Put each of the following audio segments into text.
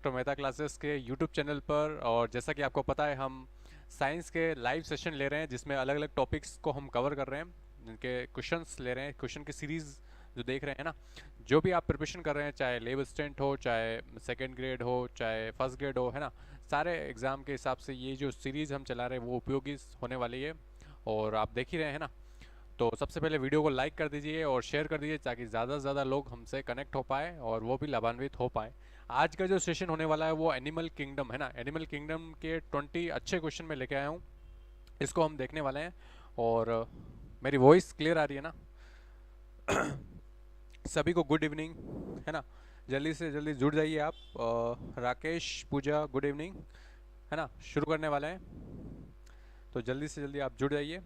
Doctor Mehta classes के YouTube channel पर। और जैसा कि आपको पता है, हम साइंस के लाइव सेशन ले रहे हैं जिसमें अलग अलग टॉपिक्स को हम कवर कर रहे हैं, जिनके क्वेश्चंस ले रहे हैं, क्वेश्चन की सीरीज़ जो देख रहे हैं ना। जो भी आप प्रिपरेशन कर रहे हैं, चाहे लेब असिस्टेंट हो, चाहे सेकेंड ग्रेड हो, चाहे फर्स्ट ग्रेड हो, है ना, सारे एग्ज़ाम के हिसाब से ये जो सीरीज़ हम चला रहे हैं वो उपयोगी होने वाली है। और आप देख ही रहे हैं ना। तो सबसे पहले वीडियो को लाइक कर दीजिए और शेयर कर दीजिए ताकि ज़्यादा से ज़्यादा लोग हमसे कनेक्ट हो पाए और वो भी लाभान्वित हो पाए। आज का जो सेशन होने वाला है वो एनिमल किंगडम है ना। एनिमल किंगडम के 20 अच्छे क्वेश्चन में लेके आया हूँ, इसको हम देखने वाले हैं। और मेरी वॉइस क्लियर आ रही है ना? सभी को गुड इवनिंग, है ना। जल्दी से जल्दी जुड़ जाइए आप। राकेश, पूजा, गुड इवनिंग, है ना। शुरू करने वाले हैं, तो जल्दी से जल्दी आप जुड़ जाइए।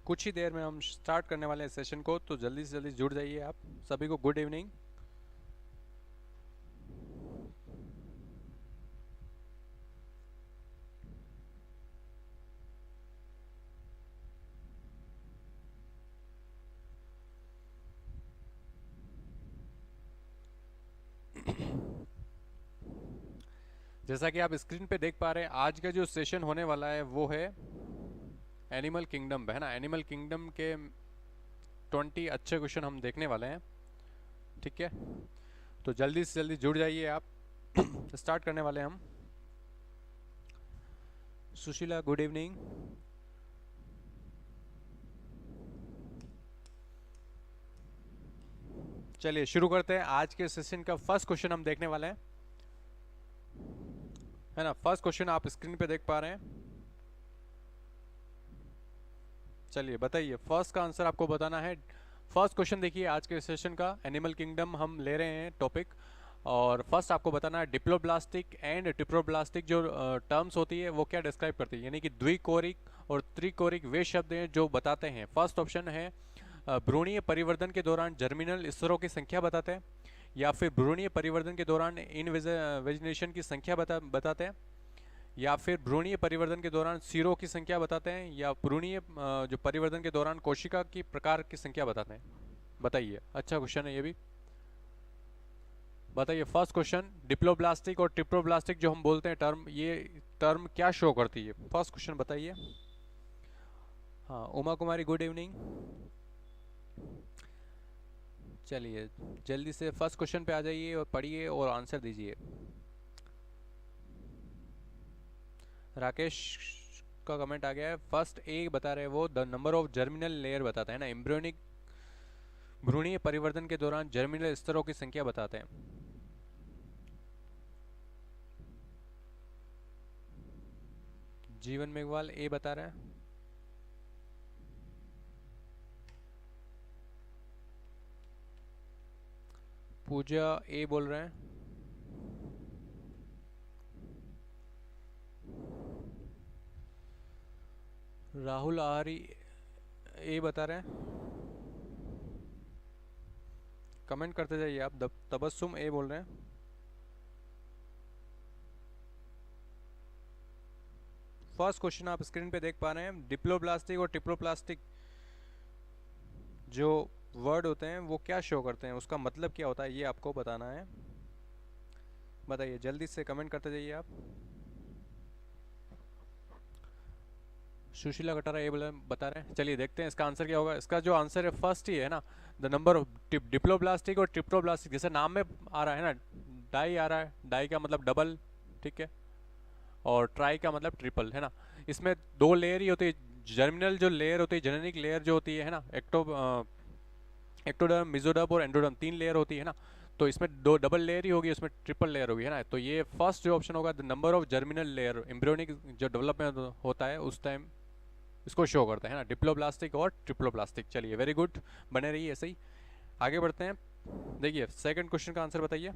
कुछ ही देर में हम स्टार्ट करने वाले हैं सेशन को, तो जल्दी से जल्दी जुड़ जाइए आप। सभी को गुड इवनिंग। जैसा कि आप स्क्रीन पे देख पा रहे हैं, आज का जो सेशन होने वाला है वो है एनिमल किंगडम, है ना। एनिमल किंगडम के 20 अच्छे क्वेश्चन हम देखने वाले हैं, ठीक है। तो जल्दी से जल्दी जुड़ जाइए आप। स्टार्ट करने वाले हैं हम। Sushila, good evening. चलिए शुरू करते हैं। आज के सेशन का फर्स्ट क्वेश्चन हम देखने वाले हैं, है ना। फर्स्ट क्वेश्चन आप स्क्रीन पे देख पा रहे हैं। चलिए बताइए, फर्स्ट का आंसर आपको बताना है। फर्स्ट क्वेश्चन देखिए आज के सेशन का, एनिमल किंगडम हम ले रहे हैं टॉपिक। और फर्स्ट आपको बताना है डिप्लोब्लास्टिक एंड ट्रिप्लोब्लास्टिक जो टर्म्स होती है वो क्या डिस्क्राइब करती है, यानी कि द्विकोरिक और त्रिकोरिक वे शब्द हैं जो बताते हैं। फर्स्ट ऑप्शन है भ्रूणीय परिवर्तन के दौरान जर्मिनल स्तरों की संख्या बताते हैं, या फिर भ्रूणीय परिवर्तन के दौरान इनवेजिनेशन की संख्या बताते हैं, या फिर भ्रूणीय परिवर्तन के दौरान सिरों की संख्या बताते हैं, या भ्रूणीय जो परिवर्तन के दौरान कोशिका की प्रकार की संख्या बताते हैं। बताइए, अच्छा क्वेश्चन है ये भी। बताइए फर्स्ट क्वेश्चन, डिप्लोब्लास्टिक और ट्रिप्लोब्लास्टिक जो हम बोलते हैं टर्म, ये टर्म क्या शो करती है? फर्स्ट क्वेश्चन बताइए। हाँ, उमा कुमारी, गुड इवनिंग। चलिए जल्दी से फर्स्ट क्वेश्चन पे आ जाइए और पढ़िए और आंसर दीजिए। राकेश का कमेंट आ गया है। फर्स्ट ए बता रहे हैं वो, the number of germinal layer बताता है ना। एम्ब्रियोनिक भ्रूणीय परिवर्तन के दौरान जर्मिनल स्तरों की संख्या बताते हैं। जीवन मेघवाल ए बता रहे हैं। पूजा ए बोल रहे हैं। राहुल आहारी ए बता रहे हैं। कमेंट करते जाइए आप। तबस्सुम ए बोल रहे हैं। फर्स्ट क्वेश्चन आप स्क्रीन पे देख पा रहे हैं, डिप्लोब्लास्टिक और ट्रिप्लोप्लास्टिक जो वर्ड होते हैं वो क्या शो करते हैं, उसका मतलब क्या होता है, ये आपको बताना है। बताइए जल्दी से कमेंट करते जाइए आप। सुशीला कटारा ये बोले बता रहे हैं। चलिए देखते हैं इसका आंसर क्या होगा। इसका जो आंसर है फर्स्ट ही है ना, द नंबर ऑफ डिप्लोब्लास्टिक और ट्रिप्लोब्लास्टिक, जैसे नाम में आ रहा है ना, डाई आ रहा है, डाई का मतलब डबल, ठीक है, और ट्राई का मतलब ट्रिपल, है ना। इसमें दो लेयर ही होती है। जर्मिनल जो लेयर होती है, जेनेटिक लेयर जो होती है ना, एक्टोडर्म, मिजोडर्म और एंडोडर्म, 3 लेयर होती है ना। तो इसमें दो डबल लेयर ही होगी, उसमें ट्रिपल लेयर होगी, है ना। तो ये फर्स्ट जो ऑप्शन होगा, the number of germinal layer, embryonic जो डेवलपमेंट होता है उस टाइम इसको शो करता है ना, डिप्लोब्लास्टिक और ट्रिप्लोब्लास्टिक। चलिए वेरी गुड, बने रहिए ऐसे ही। आगे बढ़ते हैं। देखिए सेकंड क्वेश्चन का आंसर बताइए।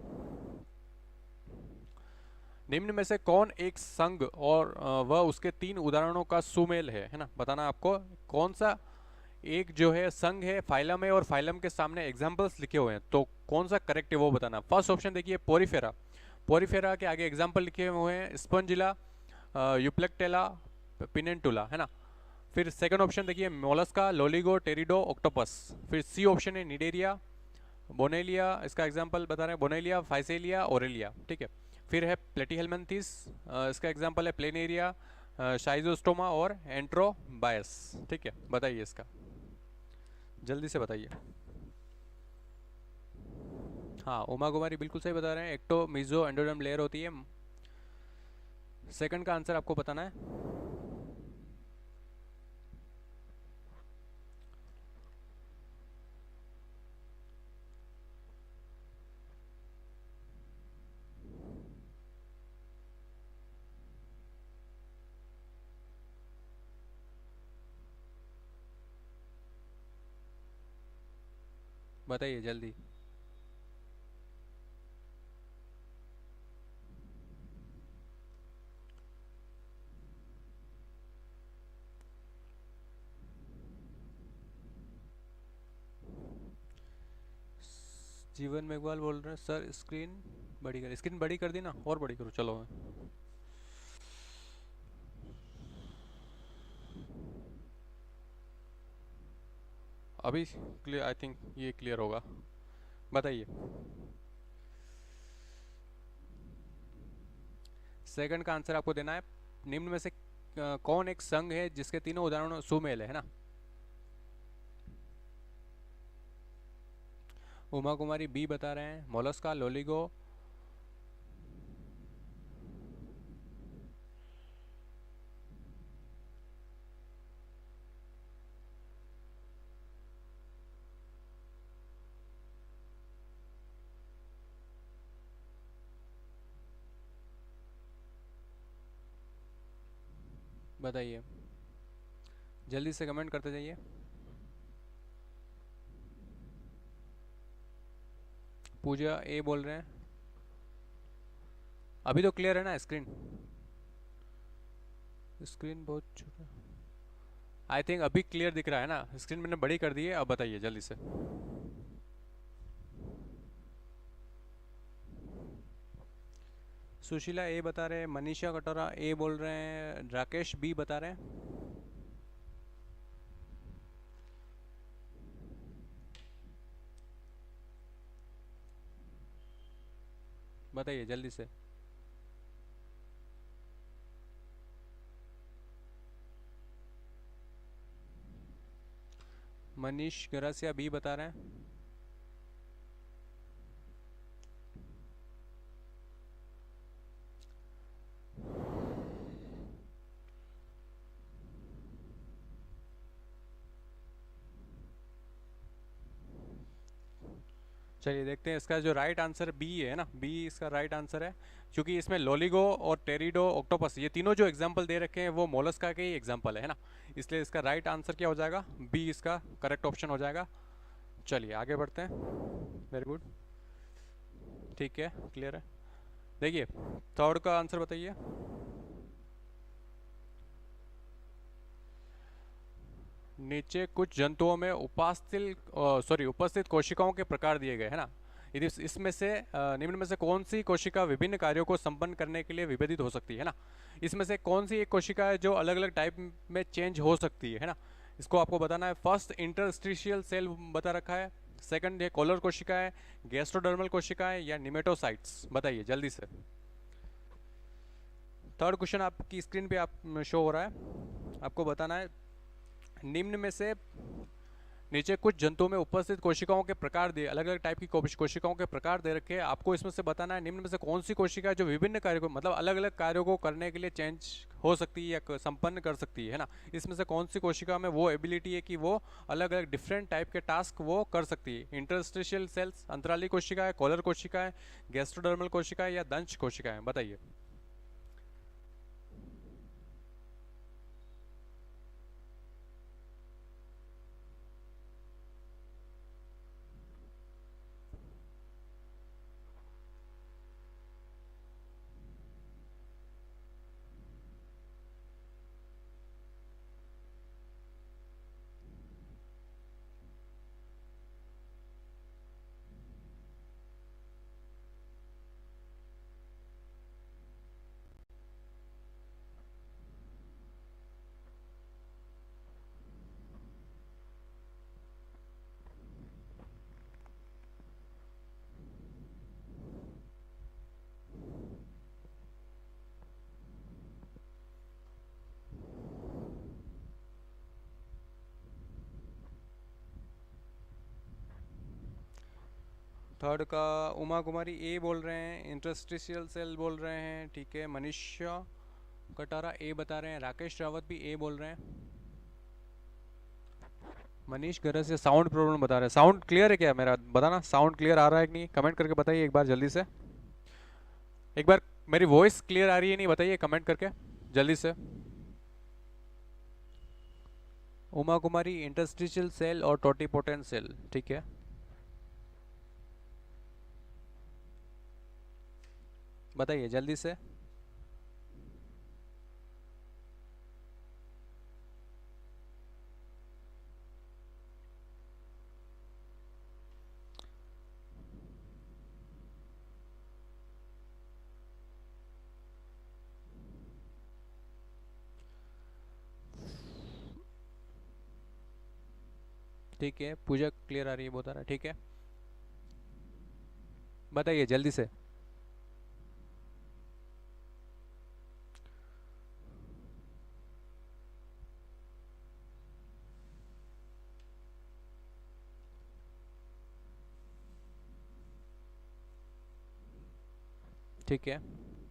निम्न में से कौन एक संघ और वह उसके 3 उदाहरणों का सुमेल है ना। बताना आपको कौन सा एक जो है संघ है, फाइलम है, और फाइलम के सामने एग्जाम्पल्स लिखे हुए हैं, तो कौन सा करेक्ट है वो बताना। फर्स्ट ऑप्शन देखिए पोरीफेरा। पोरीफेरा के आगे एग्जाम्पल लिखे हुए हैं स्पंजिला, यूप्लेक्टेला, पिनेंटुला, है ना। फिर सेकंड ऑप्शन देखिए मोलस्का, लोलिगो, टेरिडो, ऑक्टोपस। फिर सी ऑप्शन है निडेरिया, बोनेलिया, इसका एग्जांपल बता रहे हैं बोनेलिया, फाइसेलिया, ओरेलिया, ठीक है। फिर है प्लेटीहेलमिन्थेस, इसका एग्जांपल है प्लेनेरिया, शाइजोस्टोमा और एंट्रोबायस, ठीक है। बताइए इसका, जल्दी से बताइए। हाँ, उमा कुमारी बिल्कुल सही बता रहे हैं, एक्टो मिजो एंडोडर्म लेयर होती है। सेकंड का आंसर आपको बताना है। बताइए जल्दी। जीवन मेघवाल बोल रहे हैं सर, स्क्रीन बड़ी कर दी ना, और बड़ी करो, चलो। अभी क्लियर, आई थिंक ये क्लियर होगा। बताइए। सेकंड का आंसर आपको देना है। निम्न में से कौन एक संघ है जिसके तीनों उदाहरण सुमेल है ना। उमा कुमारी बी बता रहे हैं, मोलस्का, लोलिगो। बताइए, जल्दी से कमेंट करते जाइए। पूजा ए बोल रहे हैं। अभी तो क्लियर है ना स्क्रीन? स्क्रीन बहुत छोटा, आई थिंक अभी क्लियर दिख रहा है ना, स्क्रीन मैंने बड़ी कर दी है। अब बताइए जल्दी से। सुशीला ए बता रहे हैं, मनीषा कटोरा ए बोल रहे हैं, राकेश बी बता रहे हैं। बताइए जल्दी से। मनीष गरासिया बी बता रहे हैं। चलिए देखते हैं, इसका जो राइट आंसर बी है ना, बी इसका राइट आंसर है। क्योंकि इसमें लोलिगो और टेरिडो, ऑक्टोपस, ये तीनों जो एग्जांपल दे रखे हैं वो मोलस्का के ही एग्जांपल है ना। इसलिए इसका राइट आंसर क्या हो जाएगा, बी इसका करेक्ट ऑप्शन हो जाएगा। चलिए आगे बढ़ते हैं। वेरी गुड, ठीक है, क्लियर है। देखिए थर्ड का आंसर बताइए। नीचे कुछ जंतुओं में उपस्थित कोशिकाओं के प्रकार दिए गए हैं ना। यदि इसमें से निम्न में से कौन सी कोशिका विभिन्न कार्यों को संपन्न करने के लिए विभेदित हो सकती है ना। इसमें से कौन सी एक कोशिका है जो अलग अलग टाइप में चेंज हो सकती है ना। इसको आपको बताना है। फर्स्ट इंटरस्टिशियल सेल बता रखा है, सेकंड है कॉलर कोशिका है, गैस्ट्रोडर्मल कोशिका है, या निमेटोसाइट्स। बताइए जल्दी से। थर्ड क्वेश्चन आपकी स्क्रीन पे आप शो हो रहा है, आपको बताना है। निम्न में से नीचे कुछ जंतुओं में उपस्थित कोशिकाओं के प्रकार दिए, अलग अलग टाइप की कोशिकाओं के प्रकार दे रखे हैं। आपको इसमें से बताना है निम्न में से कौन सी कोशिका है जो विभिन्न कार्यों को, मतलब अलग अलग कार्यों को करने के लिए चेंज हो सकती है या संपन्न कर सकती है ना। इसमें से कौन सी कोशिका में वो एबिलिटी है कि वो अलग अलग डिफरेंट टाइप के टास्क वो कर सकती है। इंटरस्टिशियल सेल्स, अंतराली कोशिका है, कॉलर कोशिका है, गैस्ट्रोडर्मल कोशिका है, या दंश कोशिका है। बताइए। थर्ड का उमा कुमारी ए बोल रहे हैं, इंटरस्टिशियल सेल बोल रहे हैं, ठीक है। मनीषा कटारा ए बता रहे हैं, राकेश रावत भी ए बोल रहे हैं। मनीष गरज से साउंड प्रॉब्लम बता रहे हैं। साउंड क्लियर है क्या मेरा, बताना साउंड क्लियर आ रहा है कि नहीं, कमेंट करके बताइए एक बार जल्दी से। एक बार मेरी वॉइस क्लियर आ रही है नहीं, बताइए कमेंट करके जल्दी से। उमा कुमारी इंटरस्टिशियल सेल और टोटीपोटेंट सेल, ठीक है। बताइए जल्दी से। ठीक है, पूजा क्लियर आ रही है, बता रहा है, ठीक है। बताइए जल्दी से। ठीक है,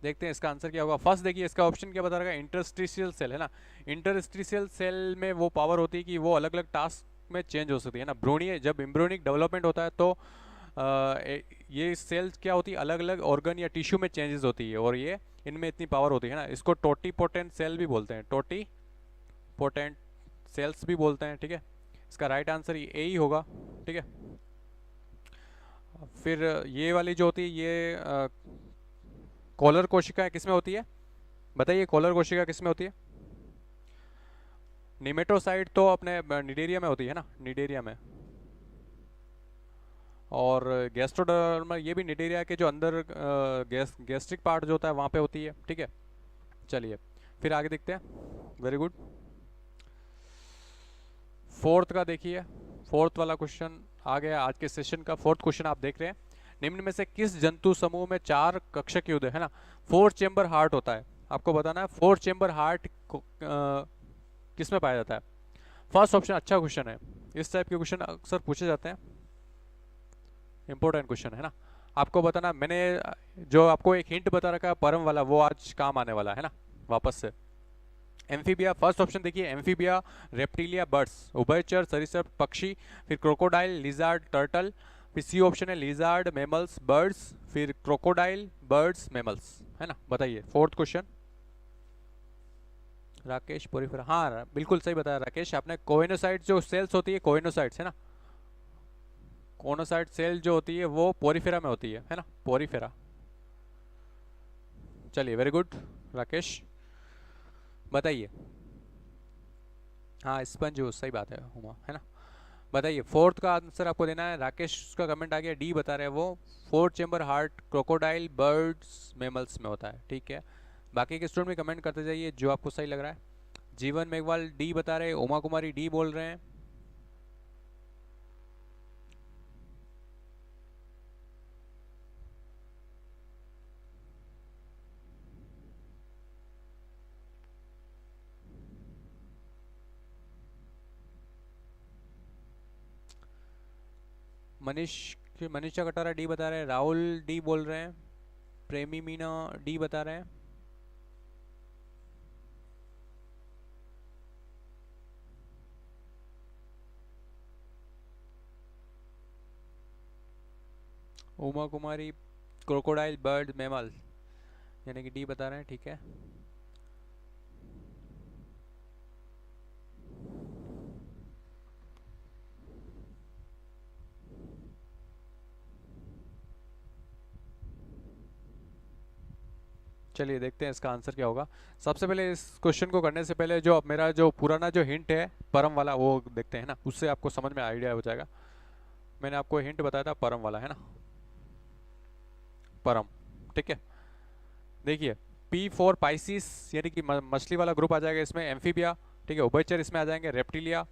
देखते हैं इसका आंसर क्या होगा। फर्स्ट देखिए इसका ऑप्शन क्या बता रहा है, इंटरस्टिशियल सेल है ना। इंटरस्टिशियल सेल में वो पावर होती है कि वो अलग अलग टास्क में चेंज हो सकती है ना। भ्रूणीय जब एम्ब्रियोनिक डेवलपमेंट होता है तो ये सेल्स क्या होती है, अलग अलग ऑर्गन या टिश्यू में चेंजेस होती है, और ये इनमें इतनी पावर होती है ना। इसको टोटीपोटेंट सेल भी बोलते हैं, टोटीपोटेंट सेल्स भी बोलते हैं, ठीक है। इसका राइट आंसर ए ही होगा, ठीक है। फिर ये वाली जो होती है ये कॉलर कोशिका किस में होती है, बताइए कॉलर कोशिका किस में होती है। निमेटोसाइट तो अपने निडेरिया में होती है ना, निडेरिया में। और गैस्ट्रोडर्मा ये भी निडेरिया के जो अंदर गैस्ट्रिक पार्ट जो होता है वहाँ पे होती है, ठीक है। चलिए फिर आगे देखते हैं, वेरी गुड। फोर्थ का देखिए, फोर्थ वाला क्वेश्चन आ गया आज के सेशन का। फोर्थ क्वेश्चन आप देख रहे हैं, निम्न में से किस जंतु समूह में 4 कक्षक युद्ध है ना, 4 चेंबर हार्ट होता है। आपको बताना है 4 चेंबर हार्ट किस में पाया जाता है। फर्स्ट ऑप्शन अच्छा क्वेश्चन है, इस टाइप के क्वेश्चन अक्सर पूछे जाते हैं, इंपॉर्टेंट क्वेश्चन है ना। आपको बताना, मैंने जो आपको एक हिंट बता रखा है परम वाला, वो आज काम आने वाला है ना वापस से। एम्फीबिया, फर्स्ट ऑप्शन देखिए, एम्फीबिया, रेप्टिलिया, बर्ड्स, उभयचर, सरीसृप, पक्षी, फिर क्रोकोडाइल, लिजार्ड, टर्टल, फिर सी ऑप्शन है लिजार्ड, मेमल्स, बर्ड्स, फिर क्रोकोडाइल, बर्ड्स, मेमल्स, है ना। बताइए फोर्थ क्वेश्चन। राकेश पोरिफेरा, हाँ बिल्कुल सही बताया राकेश आपने। कोइनोसाइट जो सेल्स होती है, कोइनोसाइट्स है ना, कोइनोसाइट सेल जो होती है वो पोरिफेरा में होती है ना, पोरिफेरा। चलिए वेरी गुड राकेश, बताइए। हाँ स्पंज सही बात है हुमा, है ना। बताइए फोर्थ का आंसर आपको देना है। राकेश का कमेंट आ गया, डी बता रहे हैं वो, 4 chamber heart crocodile, birds, mammals में होता है, ठीक है। बाकी के स्टूडेंट भी कमेंट करते जाइए जो आपको सही लग रहा है। जीवन मेघवाल डी बता रहे हैं, उमा कुमारी डी बोल रहे हैं। मनीषा कटारा डी बता रहे हैं, राहुल डी बोल रहे हैं, प्रेमी मीना डी बता रहे हैं। उमा कुमारी क्रोकोडाइल, बर्ड, मैमल, यानी कि डी बता रहे हैं, ठीक है। चलिए देखते हैं इसका आंसर क्या होगा। सबसे पहले इस क्वेश्चन को करने से पहले जो मेरा जो पुराना जो हिंट है परम वाला वो देखते हैं ना, उससे आपको समझ में आइडिया हो जाएगा। मैंने आपको हिंट बताया था परम वाला, है ना, परम, ठीक है। देखिए P4 पाइसिस यानी कि मछली वाला ग्रुप आ जाएगा इसमें, एम्फीबिया, ठीक है, उभयचर इसमें आ जाएंगे, रेप्टिलिया,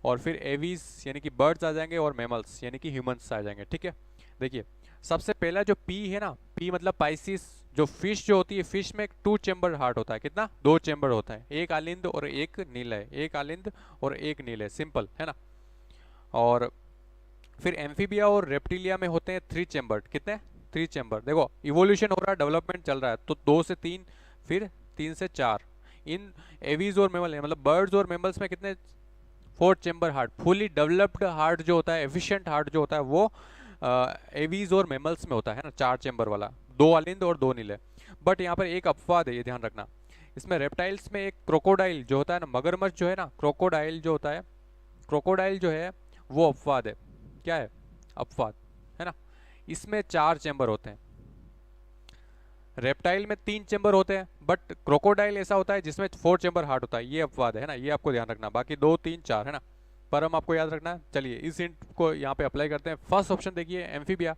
और फिर एवीज यानी कि बर्ड्स आ जाएंगे, और मेमल्स यानी कि ह्यूमंस आ जाएंगे, ठीक है। देखिए सबसे पहला जो पी है ना, पी मतलब पाइसिस, जो फिश जो होती है, फिश में एक 2 चेंबर हार्ट होता है, कितना, 2 चेंबर होता है, एक आलिंद और एक नील है, एक आलिंद और एक नील है, सिंपल है ना। और फिर एम्फीबिया और रेप्टिलिया में होते हैं 3 चैम्बर। कितने? 3 चैम्बर। देखो इवोल्यूशन हो रहा है, डेवलपमेंट चल रहा है, तो 2 से 3, फिर 3 से 4। इन एवीज और मेमल मतलब बर्ड्स और मेमल्स में कितने? 4 chamber heart. Fully developed heart जो होता है, एफिशिएंट हार्ट जो होता है, वो एवीज और मेमल्स में होता है ना, 4 चैम्बर वाला, 2 अलिंद और 2 नीले। बट यहाँ पर एक अपवाद है, ये ध्यान रखना। इसमें रेप्टाइल्स में एक क्रोकोडाइल जो होता है ना, मगरमच्छ जो है ना, क्रोकोडाइल जो होता है, क्रोकोडाइल जो है वो अपवाद है। क्या है? अपवाद है ना। इसमें 4 चैम्बर होते हैं। रेप्टाइल में 3 चैम्बर होते हैं, बट क्रोकोडाइल ऐसा होता है जिसमें 4 चैम्बर हार्ट होता है। ये अपवाद है ना, ये आपको ध्यान रखना। बाकी 2, 3, 4 है ना, पर हम आपको याद रखना है। चलिए इस हिंट को यहाँ पे अप्लाई करते हैं। फर्स्ट ऑप्शन देखिए, एम्फीबिया।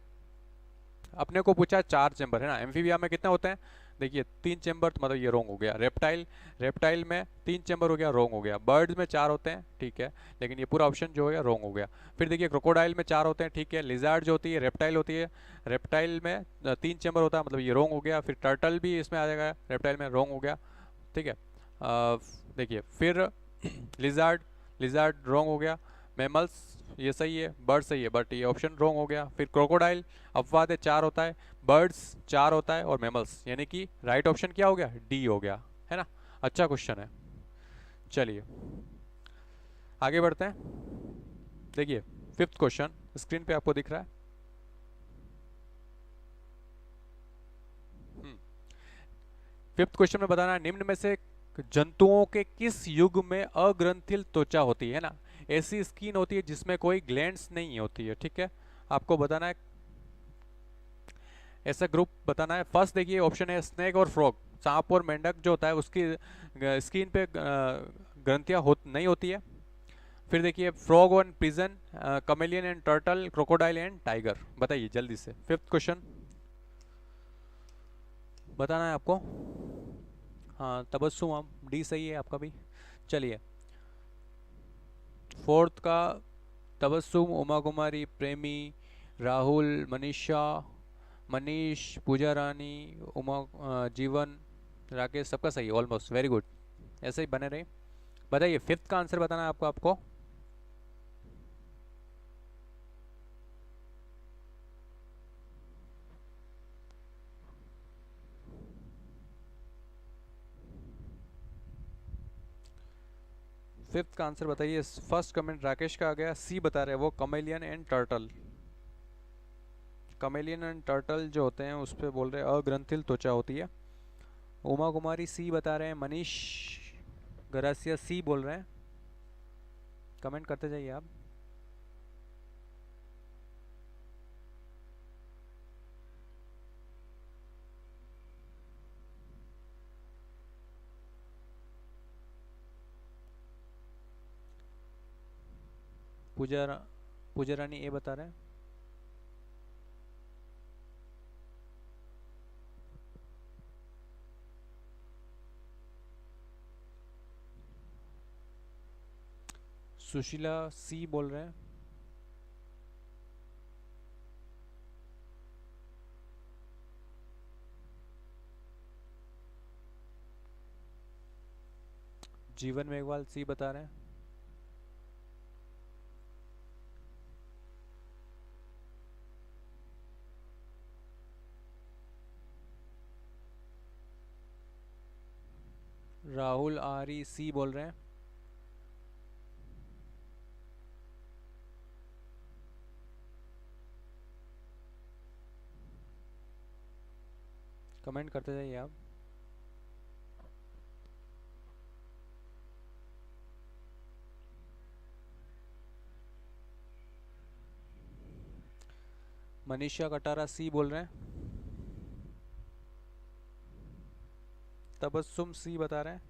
अपने को पूछा 4 चैम्बर है ना, एम्फीबिया में कितने होते हैं? देखिए 3 चैम्बर, तो मतलब ये रोंग हो गया। रेप्टाइल, रेप्टाइल में 3 चैम्बर हो गया, रोंग हो गया। बर्ड्स में 4 होते हैं, ठीक है, लेकिन ये पूरा ऑप्शन जो है रोंग हो गया। फिर देखिए क्रोकोडाइल में 4 होते हैं, ठीक है। लिजार्ड जो होती है रेप्टाइल होती है, रेप्टाइल में 3 चैम्बर होता है, मतलब ये रोंग हो गया। फिर टर्टल भी इसमें आ जाएगा, रेप्टाइल में, रोंग हो गया, ठीक है। देखिए फिर लिजार्ड, लिजार्ड रोंग हो गया। मेमल्स ये सही है, बर्ड सही है, बट ये ऑप्शन रोंग हो गया। फिर क्रोकोडाइल अपवाद है, 4 होता है, बर्ड्स 4 होता है, और मेमल्स, यानी कि राइट ऑप्शन क्या हो गया? डी हो गया, है ना। अच्छा क्वेश्चन है। चलिए आगे बढ़ते हैं। देखिए फिफ्थ क्वेश्चन स्क्रीन पे आपको दिख रहा है। फिफ्थ क्वेश्चन में बताना है, निम्न में से जंतुओं के किस युग में अग्रंथिल त्वचा होती है ना, ऐसी स्किन होती है जिसमें कोई ग्लैंड्स नहीं होती है, ठीक है। आपको बताना है, ऐसा ग्रुप बताना है। फर्स्ट देखिए ऑप्शन है स्नेक और फ्रॉग। सांप और मेंढक जो होता है उसकी स्किन पे ग्रंथियां नहीं होती है। फिर देखिए frog and pigeon, chameleon and turtle, crocodile and tiger. बताइए जल्दी से, फिफ्थ क्वेश्चन बताना है आपको। हाँ तबस्सुम, आप डी सही है आपका भी। चलिए फोर्थ का तबस्सुम, उमा कुमारी, प्रेमी, राहुल, मनीषा, मनीष, पूजा रानी, उमा, जीवन, राकेश, सबका सही है ऑलमोस्ट, वेरी गुड। ऐसे ही बने रहे। बताइए फिफ्थ का आंसर बताना है आपको। फिफ्थ का आंसर बताइए। फर्स्ट कमेंट राकेश का आ गया, सी बता रहे हैं वो, chameleon and turtle. Chameleon and turtle जो होते हैं उस पर बोल रहे हैं अग्रंथिल त्वचा होती है। उमा कुमारी सी बता रहे हैं, मनीष गरासिया सी बोल रहे हैं। कमेंट करते जाइए आप। पूजा पूजा रानी ए बता रहे हैं। सुशीला सी बोल रहे हैं। जीवन मेघवाल सी बता रहे हैं। राहुल आरी सी बोल रहे हैं। कमेंट करते जाइए आप। मनीषा कटारा सी बोल रहे हैं। तबस्सुम सी बता रहे हैं।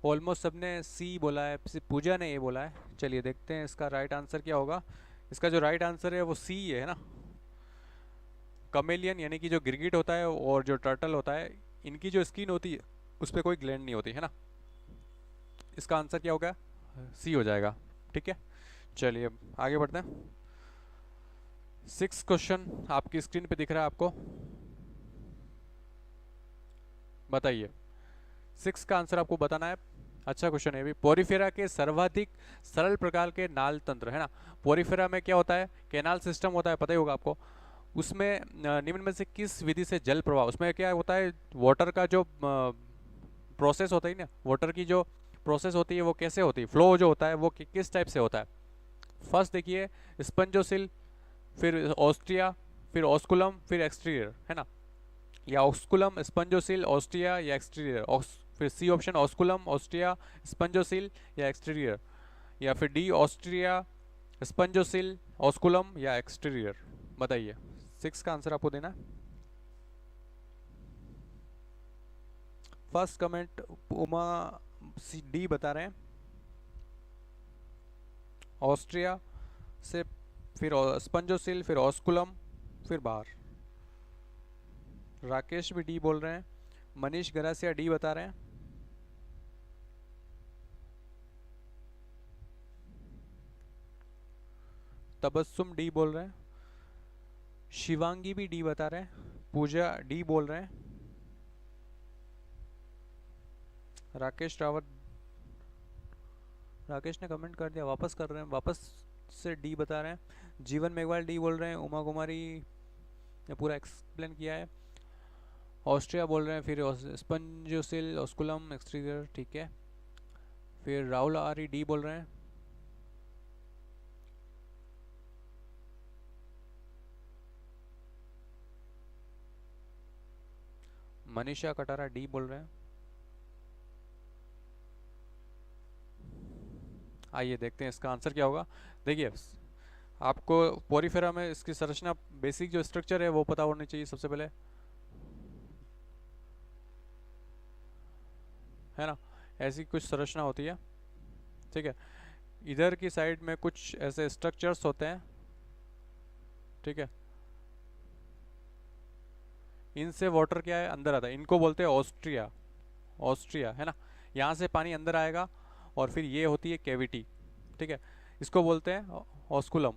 ऑलमोस्ट सबने सी बोला है, सिर्फ पूजा ने ए बोला है। चलिए देखते हैं इसका राइट आंसर क्या होगा। इसका जो राइट आंसर है वो सी है ना। कमेलियन यानी कि जो गिरगिट होता है और जो टर्टल होता है, इनकी जो स्किन होती है उस पर कोई ग्लैंड नहीं होती है ना। इसका आंसर क्या होगा? सी हो जाएगा, ठीक है। चलिए आगे बढ़ते हैं। सिक्स क्वेश्चन आपकी स्क्रीन पे दिख रहा है आपको। बताइए सिक्स का आंसर आपको बताना है। अच्छा क्वेश्चन है भी। पोरिफेरा के सर्वाधिक सरल प्रकार के नाल तंत्र है ना। पोरिफेरा में क्या होता है, कैनाल सिस्टम होता है, पता ही होगा आपको। उसमें निम्न में से किस विधि से जल प्रवाह, उसमें क्या होता है, वाटर का जो प्रोसेस होता है ना, वाटर की जो प्रोसेस होती है वो कैसे होती है, फ्लो जो होता है वो किस टाइप से होता है। फर्स्ट देखिए स्पंजोसिल, फिर ऑस्ट्रिया, फिर ऑस्कुलम, फिर एक्सटीरियर, है ना। या ऑस्कुलम, स्पंजोसिल, ऑस्ट्रिया या एक्सटीरियर। फिर C option osculum, ostia, spongocoel या एक्सटीरियर। या फिर डी ऑस्ट्रिया, स्पंजोसिल, ऑस्कुलम या एक्सटीरियर। बताइए, 6 का आंसर आपको देना है। First comment Uma C D बता रहे हैं, ऑस्ट्रिया से, फिर स्पंजोसिल, फिर ऑस्कुलम, फिर बाहर। राकेश भी डी बोल रहे हैं, मनीष गरासिया डी बता रहे हैं। तबस्सुम डी बोल रहे हैं, शिवांगी भी डी बता रहे हैं, पूजा डी बोल रहे हैं, राकेश रावत, राकेश ने कमेंट कर दिया, वापस कर रहे हैं, वापस से डी बता रहे हैं। जीवन मेघवाल डी बोल रहे हैं, उमा कुमारी ने पूरा एक्सप्लेन किया है। ऑस्ट्रिया बोल रहे हैं, फिर स्पंजोसिल, ऑस्कुलम, एक्सटीरियर, ठीक है। फिर राहुल आरी डी बोल रहे हैं। मनीषा कटारा डी बोल रहे हैं। आइए देखते हैं इसका आंसर क्या होगा। देखिए, आपको पोरिफेरा में इसकी संरचना, बेसिक जो स्ट्रक्चर है वो पता होनी चाहिए सबसे पहले, है ना। ऐसी कुछ संरचना होती है, ठीक है। इधर की साइड में कुछ ऐसे स्ट्रक्चर्स होते हैं, ठीक है। इनसे वाटर क्या है, अंदर आता है, इनको बोलते हैं ऑस्ट्रिया, ऑस्ट्रिया, है ना। यहाँ से पानी अंदर आएगा और फिर ये होती है कैविटी, ठीक है। इसको बोलते हैं ऑस्कुलम,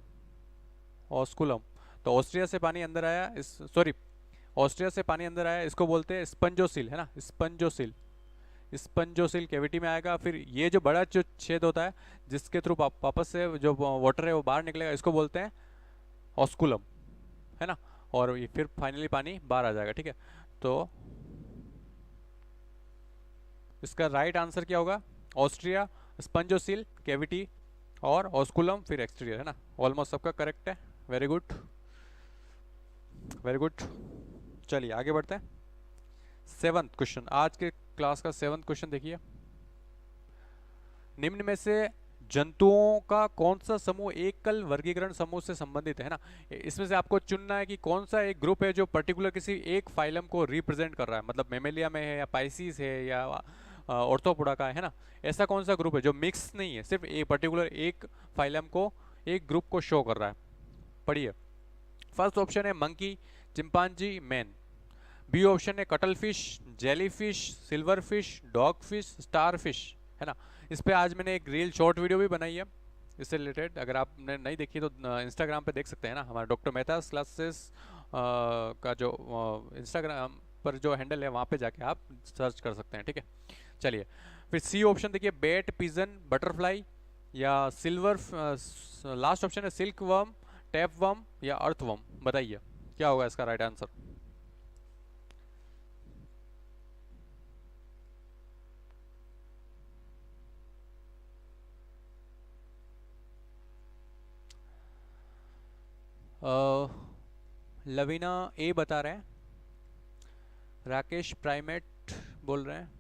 ऑस्कुलम। तो ऑस्ट्रिया से पानी अंदर आया, इस सॉरी, ऑस्ट्रिया से पानी अंदर आया, इसको बोलते हैं स्पंजोसिल, है ना, स्पंजोसिल। स्पंजोसिल कैविटी में आएगा, फिर ये जो बड़ा जो छेद होता है जिसके थ्रू वापस से जो वाटर है वो बाहर निकलेगा, इसको बोलते हैं ऑस्कुलम, है ना। और ये फिर फाइनली पानी बाहर आ जाएगा, ठीक है। तो इसका राइट आंसर क्या होगा, ऑस्ट्रिया, स्पंजोसिल, कैविटी और ऑस्कुलम, फिर एक्सटीरियर, है ना। ऑलमोस्ट सबका करेक्ट है, वेरी गुड, वेरी गुड। चलिए आगे बढ़ते हैं। 7th क्वेश्चन, आज के क्लास का 7th क्वेश्चन देखिए। निम्न में से जंतुओं का कौन सा समूह एकल वर्गीकरण समूह से संबंधित है ना। इसमें से आपको चुनना है कि कौन सा एक ग्रुप है जो पर्टिकुलर किसी एक फाइलम को रिप्रेजेंट कर रहा है, मतलब मेमेलिया में है या पाइसिस है या ऑर्थोपोडा का है ना। ऐसा कौन सा ग्रुप है जो मिक्स नहीं है, सिर्फ एक पर्टिकुलर एक फाइलम को, एक ग्रुप को शो कर रहा है। पढ़िए, फर्स्ट ऑप्शन है monkey, chimpanzee, man. B option है cuttlefish, jellyfish, silverfish, dogfish, starfish, है ना। इस पे आज मैंने एक रील शॉर्ट वीडियो भी बनाई है इससे रिलेटेड, अगर आपने नहीं देखी तो इंस्टाग्राम पे देख सकते हैं ना, हमारा डॉक्टर मेहता क्लासेस का जो इंस्टाग्राम पर जो हैंडल है वहाँ पे जाके आप सर्च कर सकते हैं, ठीक है। चलिए, फिर सी ऑप्शन देखिए, बैट, पिजन, बटरफ्लाई या सिल्वर, लास्ट ऑप्शन है सिल्क वर्म, टैप वर्म या अर्थ वर्म। बताइए क्या होगा इसका राइट आंसर। लवीना ए बता रहे हैं, राकेश प्राइमेट बोल रहे हैं,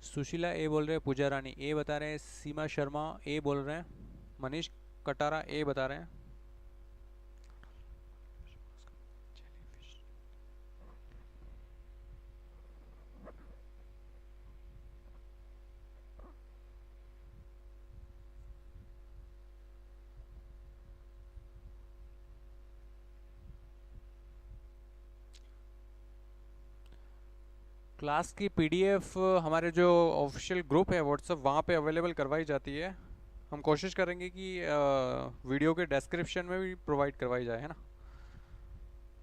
सुशीला ए बोल रहे हैं, पूजा रानी ए बता रहे हैं, सीमा शर्मा ए बोल रहे हैं, मनीष कटारा ए बता रहे हैं। क्लास की पीडीएफ हमारे जो ऑफिशियल ग्रुप है व्हाट्सएप, वहाँ पे अवेलेबल करवाई जाती है, हम कोशिश करेंगे कि वीडियो के डिस्क्रिप्शन में भी प्रोवाइड करवाई जाए, है ना,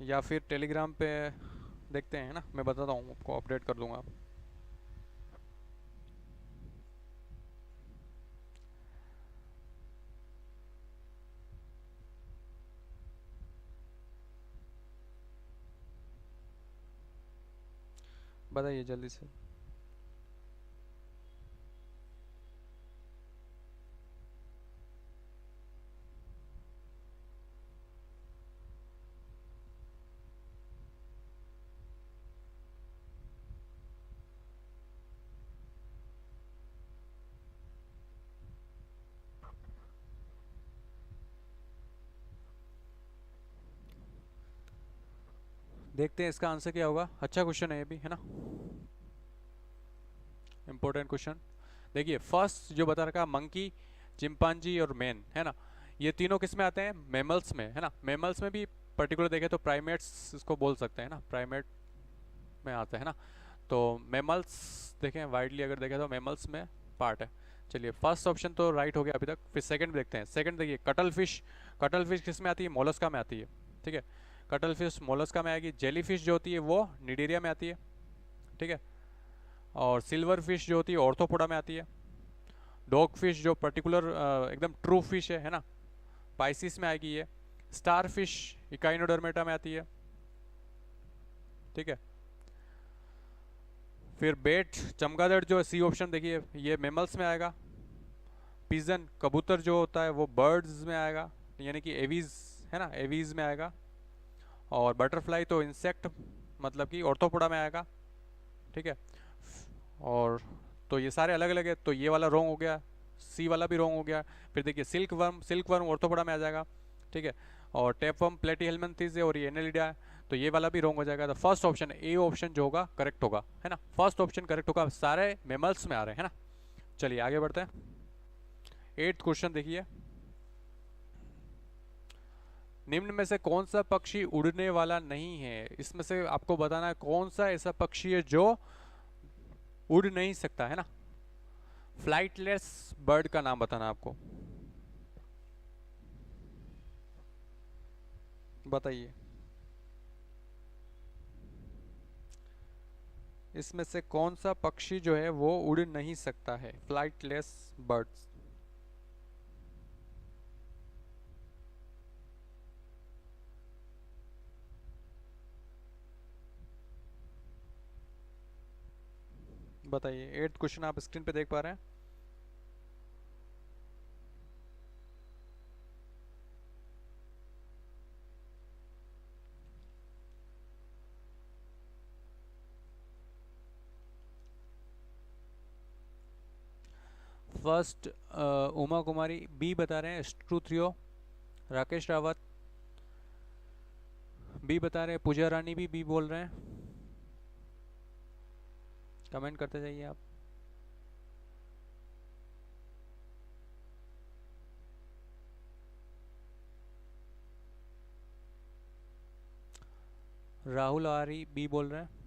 या फिर टेलीग्राम पे देखते हैं ना, मैं बताता हूँ आपको, अपडेट कर दूंगा। बताइए जल्दी से। देखते हैं इसका आंसर क्या होगा। अच्छा क्वेश्चन है ये भी, है ना, इम्पोर्टेंट क्वेश्चन। देखिए फर्स्ट जो बता रखा, मंकी, चिंपांजी और मैन, है ना, ये तीनों किस में आते हैं, मैमल्स में, है ना। मैमल्स में भी पर्टिकुलर देखें तो प्राइमेट्स इसको बोल सकते हैं ना, प्राइमेट में आते हैं ना। तो मैमल्स देखें, वाइडली अगर देखें तो मैमल्स में पार्ट है। चलिए फर्स्ट ऑप्शन तो राइट हो गया अभी तक। फिर सेकंड देखते हैं। सेकंड देखिए, कटल फिश। कटल फिश किस में आती है, मोलस्का में आती है, ठीक है। कटल फिश मोलस्का में आएगी। जेली फिश जो होती है वो निडेरिया में आती है, ठीक है। और सिल्वर फिश जो होती है ऑर्थोपोडा में आती है। डॉग फिश जो पर्टिकुलर एकदम ट्रू फिश है ना, पाइसिस में आएगी ये। स्टार फिश इकाइनोडर्मेटा में आती है, ठीक है। फिर बेट, चमगादड़ जो सी ऑप्शन देखिए, ये मेमल्स में आएगा। पिजन कबूतर जो होता है वो बर्ड्स में आएगा, यानी कि एवीज, है ना, एवीज में आएगा। और बटरफ्लाई तो इंसेक्ट मतलब कि ऑर्थोपोडा में आएगा, ठीक है। और तो ये सारे अलग अलग है, तो ये वाला रॉन्ग हो गया, सी वाला भी रॉन्ग हो गया। फिर देखिए silk worm, silk worm arthropoda में आ जाएगा, ठीक है। और टेपवर्म प्लेटीहेल्मिन्थेस है और ये एनेलिडा है, तो ये वाला भी रॉन्ग हो जाएगा। तो फर्स्ट ऑप्शन ए ऑप्शन जो होगा करेक्ट होगा, है ना, फर्स्ट ऑप्शन करेक्ट होगा। सारे मेमल्स में आ रहे हैं, है ना। चलिए आगे बढ़ते हैं। 8th क्वेश्चन देखिए, निम्न में से कौन सा पक्षी उड़ने वाला नहीं है। इसमें से आपको बताना है कौन सा ऐसा पक्षी है जो उड़ नहीं सकता, है ना। फ्लाइटलेस बर्ड का नाम बताना आपको, बताइए। इसमें से कौन सा पक्षी जो है वो उड़ नहीं सकता है, फ्लाइटलेस बर्ड्स। बताइए। 8th क्वेश्चन आप स्क्रीन पे देख पा रहे हैं। फर्स्ट उमा कुमारी बी बता रहे हैं, स्ट्रूथ्रियो। राकेश रावत बी बता रहे हैं, पूजा रानी भी बी बोल रहे हैं। कमेंट करते जाइए आप। राहुल आरी बी बोल रहे हैं।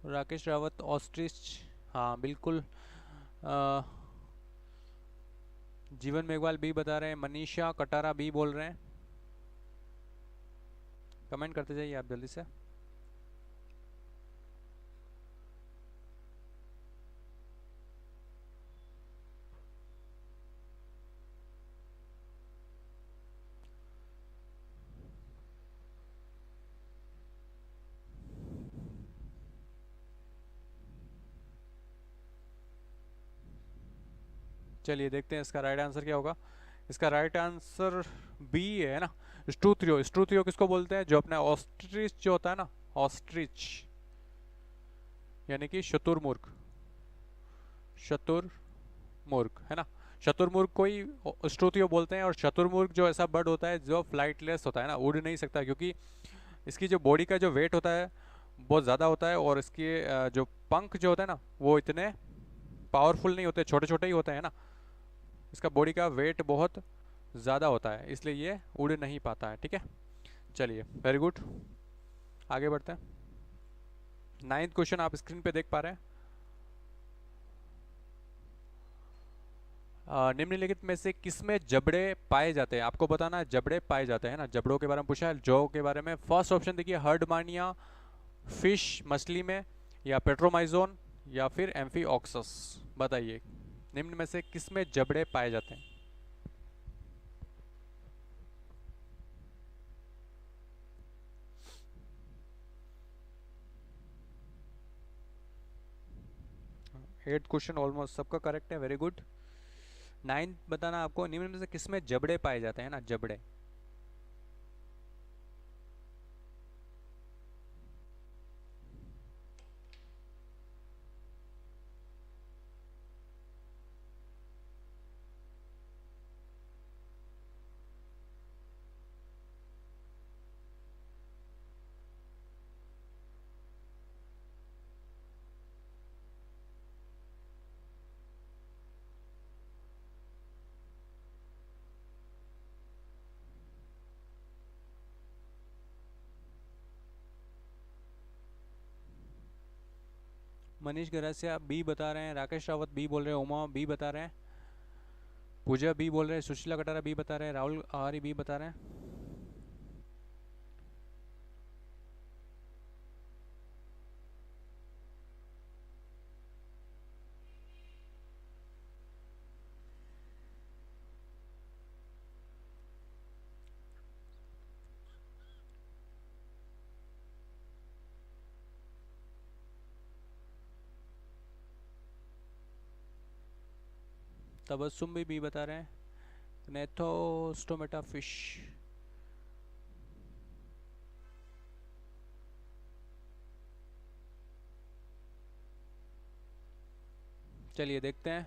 राकेश रावत ऑस्ट्रिच, हाँ बिल्कुल। जीवन मेघवाल बी बता रहे हैं। मनीषा कटारा बी बोल रहे हैं। कमेंट करते जाइए आप जल्दी से। चलिए देखते हैं इसका राइट आंसर क्या होगा। इसका राइट आंसर बी है ना, स्ट्रूथ्रियो। स्ट्रूथ्रियो किसको बोलते हैं, जो अपना ऑस्ट्रिच जो होता है ना, ऑस्ट्रिच यानी कि शुतुरमुर्ग, शुतुरमुर्ग, है ना। शुतुरमुर्ग को ही स्ट्रूथ्रियो बोलते हैं। और शुतुरमुर्ग जो ऐसा बर्ड होता है जो फ्लाइटलेस होता है ना, उड़ नहीं सकता, क्योंकि इसकी जो बॉडी का जो वेट होता है बहुत ज़्यादा होता है, और इसके जो पंख जो होते हैं ना वो इतने पावरफुल नहीं होते, छोटे छोटे ही होते हैं ना। इसका बॉडी का वेट बहुत ज़्यादा होता है, इसलिए ये उड़ नहीं पाता है। ठीक है, चलिए वेरी गुड, आगे बढ़ते हैं। 9th क्वेश्चन आप स्क्रीन पे देख पा रहे हैं। निम्नलिखित में से किसमें जबड़े पाए जाते हैं? आपको बताना है जबड़े पाए जाते हैं ना, जबड़ों के बारे में पूछा है, जौ के बारे में। फर्स्ट ऑप्शन देखिए, हर्डमानिया फिश मछली में, या पेट्रोमाइजोन, या फिर एम्फीऑक्सस। बताइए निम्न में से किसमें जबड़े पाए जाते हैं? 8th क्वेश्चन ऑलमोस्ट सबका करेक्ट है, वेरी गुड। 9th बताना आपको, निम्न में से किसमें जबड़े पाए जाते हैं ना, जबड़े। मनीष गरासिया बी बता रहे हैं, राकेश रावत बी बोल रहे हैं, उमा बी बता रहे हैं, पूजा बी बोल रहे हैं, सुशीला कटारा बी बता रहे हैं, राहुल आर्य बी बता रहे हैं। तबस्सुम भी बी बता रहे हैं, नेथोस्टोमेटा फिश। चलिए देखते हैं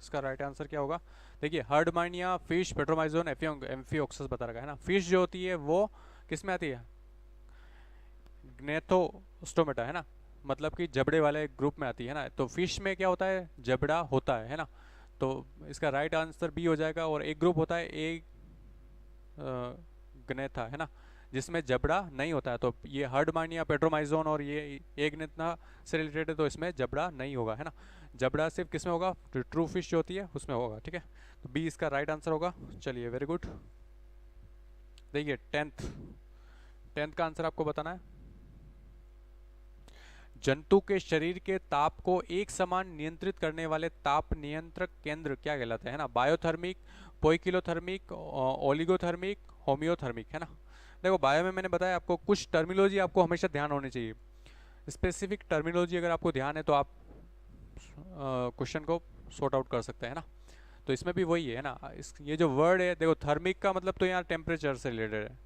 इसका राइट आंसर क्या होगा। देखिए हर्डमानिया फिश पेट्रोमाइजोन एम्फीऑक्सस बता रखा है ना। फिश जो होती है वो किस में आती है? ग्नेथोस्टोमेटा है ना, मतलब कि जबड़े वाले ग्रुप में आती है ना। तो फिश में क्या होता है? जबड़ा होता है ना। तो इसका राइट आंसर बी हो जाएगा। और एक ग्रुप होता है ए ग्नेथा है ना, जिसमें जबड़ा नहीं होता है। तो ये हर्डमानिया पेट्रोमाइजोन और ये ए ग्नेथा से रिलेटेड है, तो इसमें जबड़ा नहीं होगा है ना। जबड़ा सिर्फ किसमें होगा? ट्रू फिश जो होती है उसमें होगा। ठीक है, तो बी इसका राइट आंसर होगा। चलिए वेरी गुड। देखिए 10th का आंसर आपको बताना है। जंतु के शरीर के ताप को एक समान नियंत्रित करने वाले ताप नियंत्रक केंद्र क्या कहलाते हैं ना? बायोथर्मिक, पोइकिलोथर्मिक, ओलिगोथर्मिक, होम्योथर्मिक है ना। देखो बायो में मैंने बताया आपको, कुछ टर्मिनोलॉजी आपको हमेशा ध्यान होनी चाहिए। स्पेसिफिक टर्मिनोलॉजी अगर आपको ध्यान है तो आप क्वेश्चन को सॉर्ट आउट कर सकते हैं ना। तो इसमें भी वही है ना। ये जो वर्ड है देखो, थर्मिक का मतलब तो यहाँ टेम्परेचर से रिलेटेड है।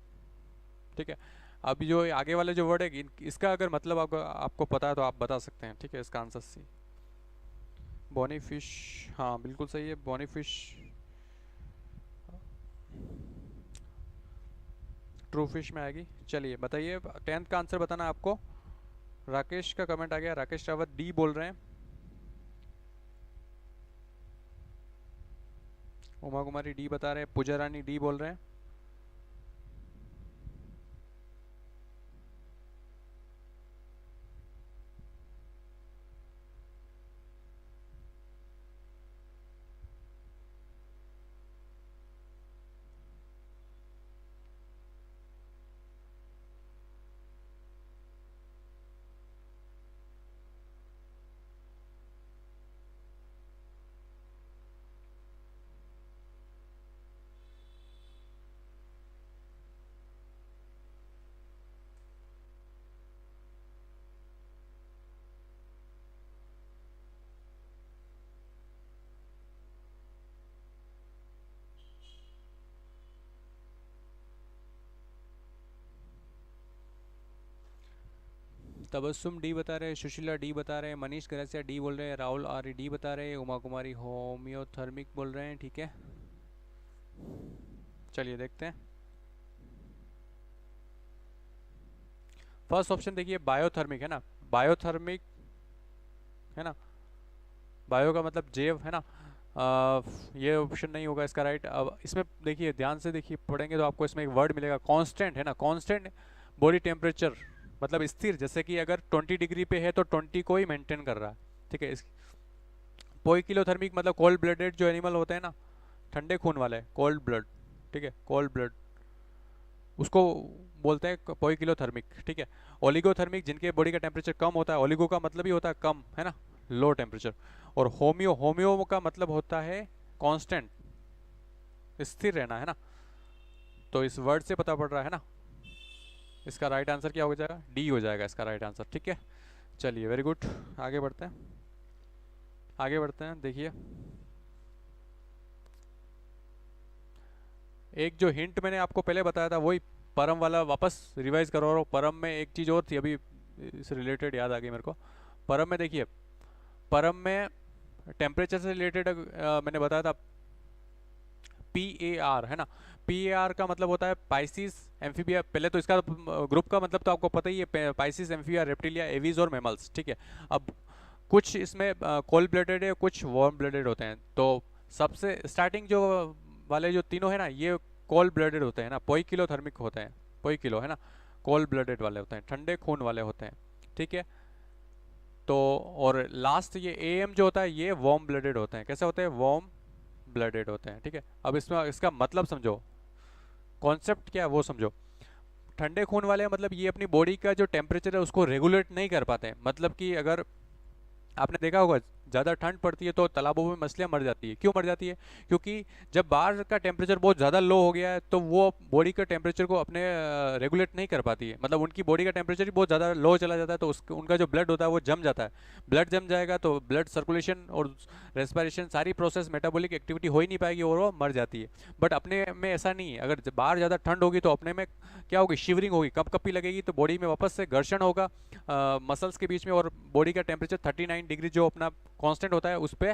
ठीक है, अब जो आगे वाले जो वर्ड है इसका अगर मतलब आपको पता है तो आप बता सकते हैं। ठीक है, इसका आंसर सी, बॉनी फिश। हाँ बिल्कुल सही है, बॉनी फिश ट्रू फिश में आएगी। चलिए बताइए 10th का आंसर बताना है आपको। राकेश का कमेंट आ गया, राकेश रावत डी बोल रहे हैं, उमा कुमारी डी बता रहे हैं, पूजा रानी डी बोल रहे हैं। तबस्सुम डी बता रहे हैं, सुशीला डी बता रहे हैं, मनीष गरसिया डी बोल रहे हैं, राहुल आर्य डी बता रहे हैं, उमा कुमारी होम्योथर्मिक बोल रहे हैं। ठीक है, चलिए देखते हैं। फर्स्ट ऑप्शन देखिए बायोथर्मिक है ना, बायोथर्मिक है ना, बायो का मतलब जैव है ना। ये ऑप्शन नहीं होगा इसका राइट। अब इसमें देखिए ध्यान से देखिए पढ़ेंगे तो आपको इसमें एक वर्ड मिलेगा कांस्टेंट है ना, कांस्टेंट बॉडी टेम्परेचर मतलब स्थिर, जैसे कि अगर 20 डिग्री पे है तो 20 को ही मेंटेन कर रहा है, ठीक है। पोइकिलोथर्मिक मतलब कोल्ड ब्लडेड जो एनिमल होते हैं ना, ठंडे खून वाले, कोल्ड ब्लड, ठीक है, कोल्ड ब्लड, उसको बोलते हैं पोइकिलोथर्मिक, ठीक है। ओलिगोथर्मिक जिनके बॉडी का टेम्परेचर कम होता है, ओलिगो का मतलब ही होता है कम है ना, लो टेम्परेचर। और होम्यो, होम्यो का मतलब होता है कांस्टेंट, स्थिर रहना है ना। तो इस वर्ड से पता पड़ रहा है ना, इसका राइट आंसर क्या हो जाएगा, डी हो जाएगा इसका राइट आंसर, ठीक है। चलिए वेरी गुड, आगे बढ़ते हैं, आगे बढ़ते हैं। देखिए एक जो हिंट मैंने आपको पहले बताया था वही परम वाला वापस रिवाइज करवा रहा हूँ। परम में एक चीज़ और थी, अभी इस रिलेटेड याद आ गई मेरे को। परम में देखिए, परम में टेम्परेचर से रिलेटेड मैंने बताया था PAR है ना। PAR का मतलब होता है पाइसिस एम्फीबिया, पहले तो इसका ग्रुप का मतलब तो आपको पता ही है, पाइसिस एम्फीबिया रेप्टिलिया एवीज और मैमल्स, ठीक है। अब कुछ इसमें कोल्ड ब्लडेड है, कुछ वार्म ब्लडेड होते हैं। तो सबसे स्टार्टिंग जो वाले जो तीनों है ना, ये कोल्ड ब्लडेड होते हैं ना, पोइकिलोथर्मिक होते हैं, पोइकिलो है ना, कोल्ड ब्लडेड वाले होते हैं, ठंडे खून वाले होते हैं, ठीक है। तो और लास्ट ये AM जो होता है ये वार्म ब्लडेड होते हैं। कैसे होते हैं, वार्म ब्लडेड होते हैं, ठीक है। अब इसमें इसका मतलब समझो, कॉन्सेप्ट क्या है वो समझो। ठंडे खून वाले मतलब ये अपनी बॉडी का जो टेम्परेचर है उसको रेगुलेट नहीं कर पाते हैं। मतलब कि अगर आपने देखा होगा ज़्यादा ठंड पड़ती है तो तालाबों में मछलियाँ मर जाती है। क्यों मर जाती है, क्योंकि जब बाहर का टेम्परेचर बहुत ज़्यादा लो हो गया है तो वो बॉडी का टेम्परेचर को अपने रेगुलेट नहीं कर पाती है। मतलब उनकी बॉडी का टेम्परेचर ही बहुत ज़्यादा लो चला जाता है, तो उनका जो ब्लड होता है वो जम जाता है। ब्लड जम जाएगा तो ब्लड सर्कुलेशन और रेस्पिरेशन सारी प्रोसेस मेटाबॉलिक एक्टिविटी हो ही नहीं पाएगी और वो मर जाती है। बट अपने में ऐसा नहीं है, अगर बाहर ज़्यादा ठंड होगी तो अपने में क्या होगी, शिवरिंग होगी, कपकपी लगेगी, तो बॉडी में वापस से घर्षण होगा मसल्स के बीच में, और बॉडी का टेम्परेचर 39 डिग्री जो अपना कांस्टेंट होता है उस पर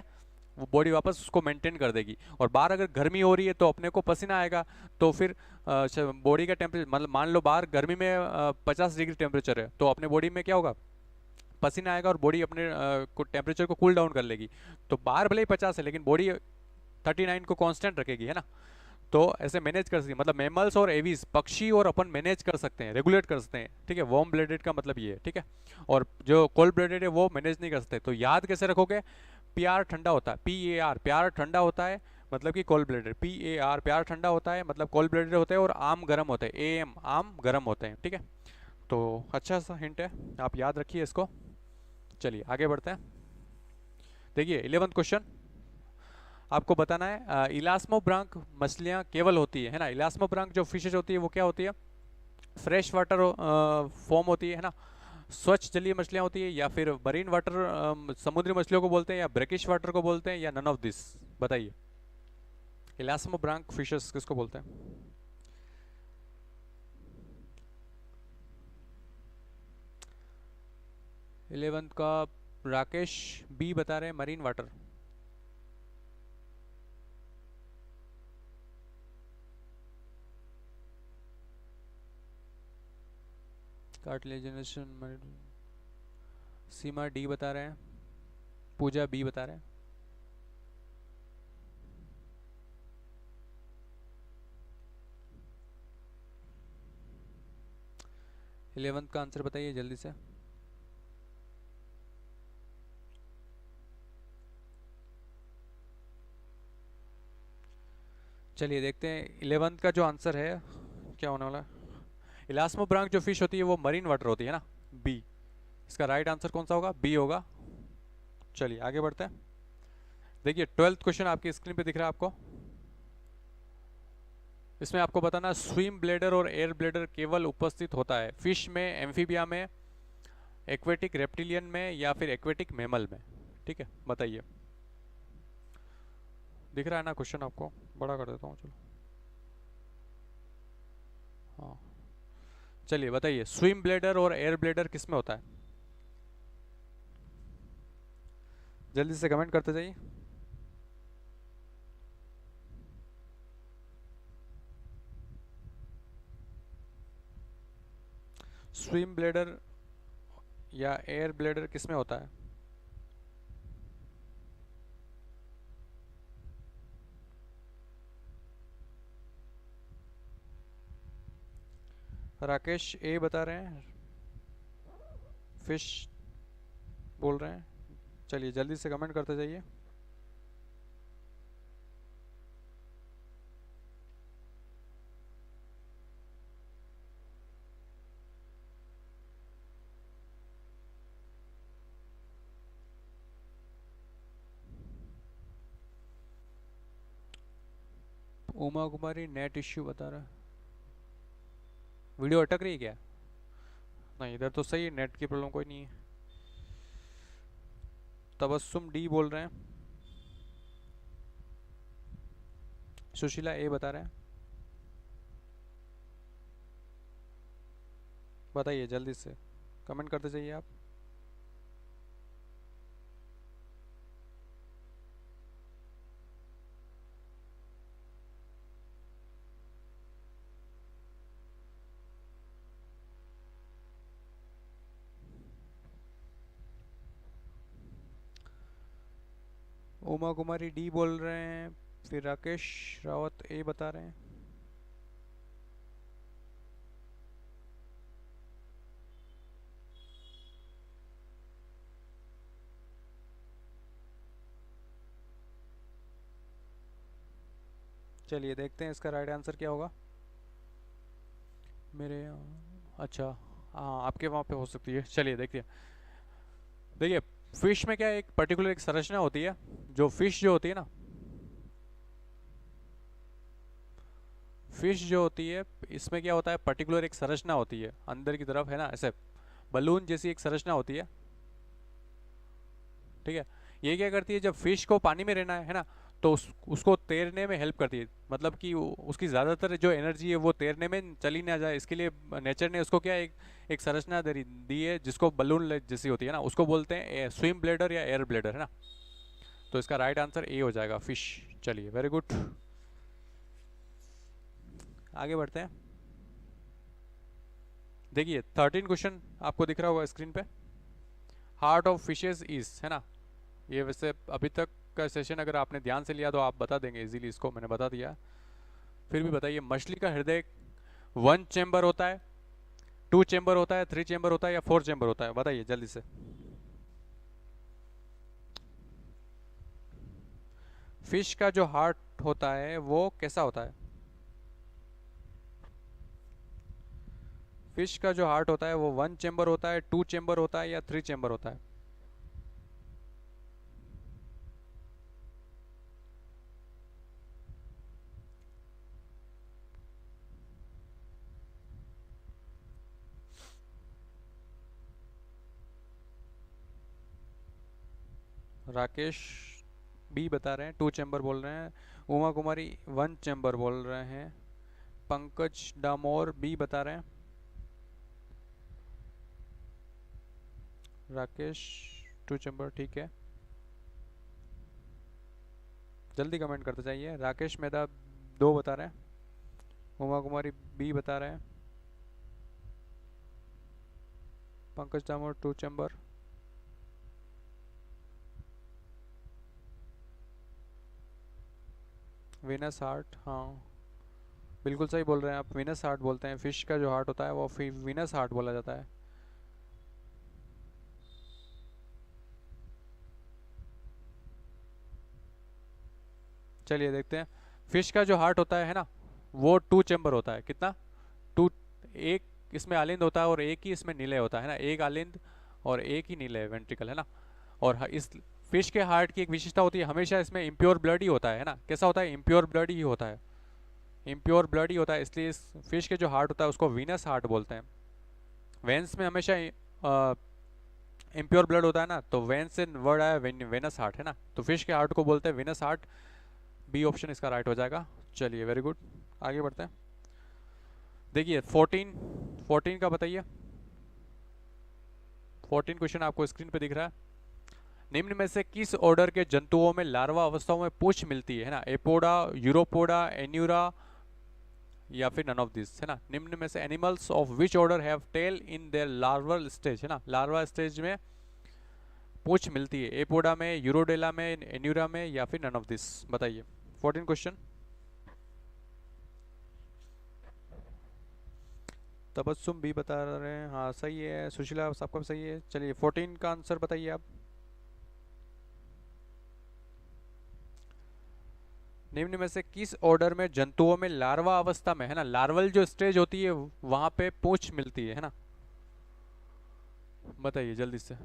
वो बॉडी वापस उसको मेंटेन कर देगी। और बाहर अगर गर्मी हो रही है तो अपने को पसीना आएगा, तो फिर बॉडी का टेम्परेचर मतलब मान लो बाहर गर्मी में 50 डिग्री टेम्परेचर है तो अपने बॉडी में क्या होगा, पसीना आएगा और बॉडी अपने टेम्परेचर को कूल डाउन कर लेगी। तो बाहर भले ही 50 है लेकिन बॉडी 39 को कांस्टेंट रखेगी, है ना। तो ऐसे मैनेज कर सकते हैं, मतलब मैमल्स और एवीज पक्षी और अपन मैनेज कर सकते हैं, रेगुलेट कर सकते हैं, ठीक है। वार्म ब्लडेड का मतलब ये है, ठीक है। और जो कोल्ड ब्लडेड है वो मैनेज नहीं कर सकते। तो याद कैसे रखोगे, PR ठंडा होता है, PAR प्यार ठंडा होता है मतलब कि कोल्ड ब्लडेड, PAR प्यार ठंडा होता है मतलब कोल्ड ब्लडेड होते हैं, और आम गर्म होते हैं, AM आम गर्म होते हैं, ठीक है। तो अच्छा सा हिंट है, आप याद रखिए इसको। चलिए आगे बढ़ते हैं। देखिए 11th क्वेश्चन आपको बताना है, इलास्मोब्रांक मछलियाँ केवल होती है ना। इलास्मोब्रांक जो फिशेज होती है वो क्या होती है, फ्रेश वाटर फॉर्म होती है ना, स्वच्छ जलीय मछलियाँ होती है, या फिर मरीन वाटर समुद्री मछलियों को बोलते हैं, या ब्रेकिश वाटर को बोलते हैं, या नन ऑफ दिस, बताइए। इलास्मोब्रांक फिशेस किसको बोलते हैं। 11th का राकेश बी बता रहे हैं, मरीन वाटर। कार्टिलेजिनेशन, सीमा डी बता रहे हैं, पूजा बी बता रहे हैं। इलेवंथ का आंसर बताइए जल्दी से। चलिए देखते हैं 11th का जो आंसर है क्या होने वाला है। इलास्मोब्रांक जो फिश होती है वो मरीन वाटर होती है ना, बी। इसका राइट आंसर कौन सा होगा, बी होगा। चलिए आगे बढ़ते हैं। देखिए 12th क्वेश्चन आपकी स्क्रीन पे दिख रहा है आपको। इसमें आपको बताना स्विम ब्लेडर और एयर ब्लेडर केवल उपस्थित होता है फिश में, एम्फीबिया में, एक्वेटिक रेप्टिलियन में, या फिर एक्वेटिक मैमल में, ठीक है। बताइए, दिख रहा है ना क्वेश्चन आपको, बड़ा कर देता हूँ चलो। हाँ चलिए बताइए, स्विम ब्लेडर और एयर ब्लेडर किस में होता है, जल्दी से कमेंट करते जाइए। स्विम ब्लेडर या एयर ब्लेडर किस में होता है? राकेश ए बता रहे हैं, फिश बोल रहे हैं। चलिए जल्दी से कमेंट करते जाइए। उमा कुमारी नेट इश्यू बता रहा है। वीडियो अटक रही है क्या? नहीं, इधर तो सही है, नेट की प्रॉब्लम कोई नहीं है। तबस्सुम डी बोल रहे हैं। सुशीला ए बता रहे हैं। बताइए जल्दी से, कमेंट करते जाइए आप। उमा कुमारी डी बोल रहे हैं, फिर राकेश रावत ए बता रहे हैं। चलिए देखते हैं इसका राइट आंसर क्या होगा। मेरे अच्छा, हाँ आपके वहाँ पे हो सकती है। चलिए देखिए, देखिए फिश में क्या है, एक पर्टिकुलर एक संरचना होती है। जो फिश जो होती है ना, फिश जो होती है इसमें क्या होता है, पर्टिकुलर एक संरचना होती है अंदर की तरफ, है ना, ऐसे बलून जैसी एक संरचना होती है। ठीक है, ये क्या करती है, जब फिश को पानी में रहना है ना, तो उसको तैरने में हेल्प करती है। मतलब कि उसकी ज़्यादातर जो एनर्जी है वो तैरने में चली ना जाए, इसके लिए नेचर ने उसको क्या एक संरचना दी है जिसको बलून जैसी होती है ना, उसको बोलते हैं स्विम ब्लेडर या एयर ब्लेडर, है ना। तो इसका राइट आंसर ए हो जाएगा, फिश। चलिए वेरी गुड, आगे बढ़ते हैं। देखिए 13 क्वेश्चन आपको दिख रहा होगा स्क्रीन पे। हार्ट ऑफ फिशेज इज, है ना। ये वैसे अभी तक का सेशन अगर आपने ध्यान से लिया तो आप बता देंगे इजीली, इसको मैंने बता दिया। फिर भी बताइए, मछली का हृदय 1 चेंबर होता है, 2 चेंबर होता है, 3 चेंबर होता है या 4 चेंबर होता है? बताइए जल्दी से। फिश का जो हार्ट होता है वो कैसा होता है? फिश का जो हार्ट होता है वो 1 चेंबर होता है, 2 चेंबर होता है या 3 चेंबर होता है? राकेश बी बता रहे हैं, 2 चेंबर बोल रहे हैं। उमा कुमारी 1 चेंबर बोल रहे हैं। पंकज डामोर बी बता रहे हैं। राकेश 2 चेंबर, ठीक है, जल्दी कमेंट करते जाइए। राकेश मेहता 2 बता रहे हैं। उमा कुमारी बी बता रहे हैं। Pankaj Damor 2 chamber. Venous heart, हाँ बिल्कुल सही बोल रहे हैं आप, वीनस हार्ट बोलते हैं। फिश का जो हार्ट होता है वो वीनस हार्ट बोला जाता है। चलिए देखते हैं, फिश का जो हार्ट होता है ना, वो 2 चेंबर होता है। कितना? 2। एक इसमें आलिंद होता है और एक ही इसमें नीले होता है ना, एक आलिंद और एक ही नीले वेंट्रिकल, है ना। और इस फिश के हार्ट की एक विशेषता होती है, हमेशा इसमें इम्प्योर ब्लड ही होता है ना। कैसा होता है? इम्प्योर ब्लड ही होता है, इम्प्योर ब्लड ही होता है, इसलिए इस फिश के जो हार्ट होता है उसको वीनस हार्ट बोलते हैं। वेंस में हमेशा इम्प्योर ब्लड होता है ना, तो वेंस से वर्ड आया वेनस हार्ट, है ना। तो फिश के हार्ट को बोलते हैं वेनस हार्ट। बी ऑप्शन इसका राइट हो जाएगा। चलिए वेरी गुड, आगे बढ़ते हैं। देखिए 14 का बताइए। 14 क्वेश्चन आपको स्क्रीन पे दिख रहा है। निम्न में से किस ऑर्डर के जंतुओं में लार्वा अवस्थाओं में पूंछ मिलती है ना? एपोडा, यूरोपोडा, एन्यूरा, या फिर नन ऑफ दिस, है ना। निम्न में से animals of which order have tail in their larval stage, है ना, लार्वा स्टेज में पूंछ मिलती है। एपोडा में, यूरोडेला में, एन्यूरा में, या फिर नन ऑफ दिस, बताइए। 14 क्वेश्चन। तबस्सुम भी बता रहे हैं, हाँ सही है। सुशीला आपका भी सही है। चलिए 14 का आंसर बताइए आप। निम्न में से किस ऑर्डर में जंतुओं में लार्वा अवस्था में, है ना, लार्वल जो स्टेज होती है वहां पे पूंछ मिलती है ना, बताइए जल्दी से।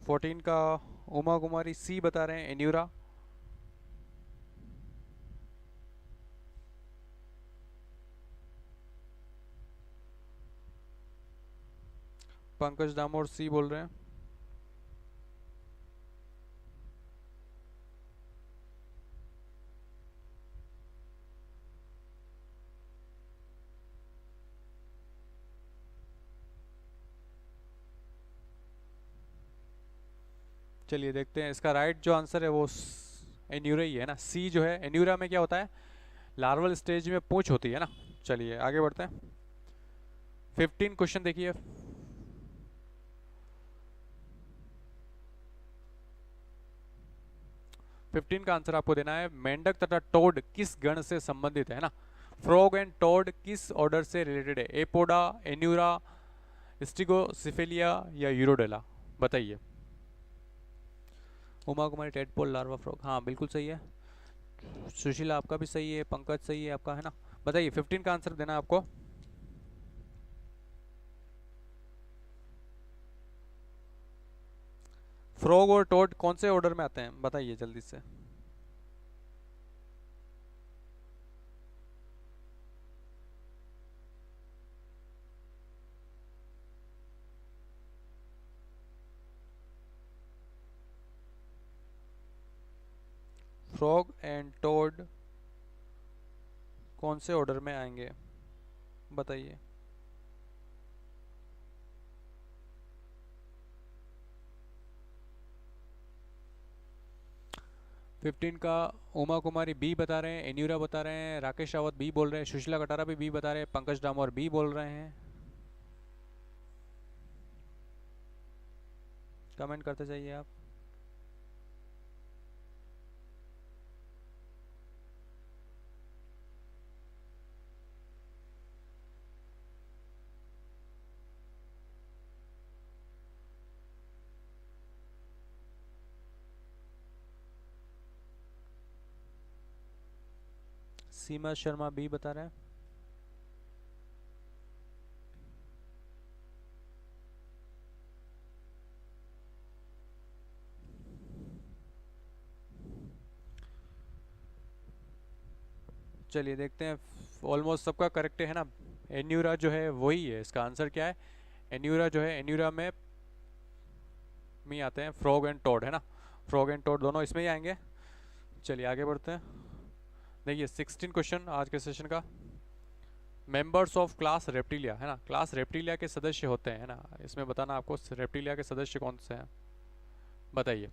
14 का उमा कुमारी सी बता रहे हैं, एन्यूरा। पंकज दामोर सी बोल रहे हैं। चलिए देखते हैं, इसका राइट जो आंसर है वो एन्यूरा ही है ना, सी जो है। एन्यूरा में क्या होता है, लार्वल स्टेज में पूंछ होती है ना। चलिए आगे बढ़ते हैं। 15 क्वेश्चन देखिए। 15 का आंसर आपको देना है, मेंढक तथा टोड किस गण से संबंधित है ना। फ्रॉग एंड टोड किस ऑर्डर से रिलेटेड है, एपोडा, एन्यूरा, स्टिगोसिफेलिया या यूरोडेला, बताइए। उमा कुमारी टेडपोल लार्वा फ्रॉग, हाँ बिल्कुल सही है। सुशीला आपका भी सही है, पंकज सही है आपका, है ना। बताइए 15 का आंसर देना है आपको। फ्रॉग और टोड कौन से ऑर्डर में आते हैं, बताइए जल्दी से। फ्रॉग एंड टोड कौन से ऑर्डर में आएंगे, बताइए। 15 का उमा कुमारी बी बता रहे हैं, एन्यूरा बता रहे हैं, राकेश रावत बी बोल रहे हैं, सुशीला कटारा भी बी बता रहे हैं, पंकज डामोर बी बोल रहे हैं। कमेंट करते जाइए आप। सीमा शर्मा बी बता रहे हैं। चलिए देखते हैं, ऑलमोस्ट सबका करेक्ट है ना। एन्यूरा जो है वही है, इसका आंसर क्या है, एन्यूरा जो है, एन्यूरा में आते हैं फ्रॉग एंड टोड, है ना। फ्रॉग एंड टोड दोनों इसमें ही आएंगे। चलिए आगे बढ़ते हैं। देखिए 16 क्वेश्चन आज के सेशन का। मेंबर्स ऑफ क्लास रेप्टिलिया, है ना, क्लास रेप्टिलिया के सदस्य होते हैं, है ना। इसमें बताना आपको रेप्टिलिया के सदस्य कौन से हैं, बताइए।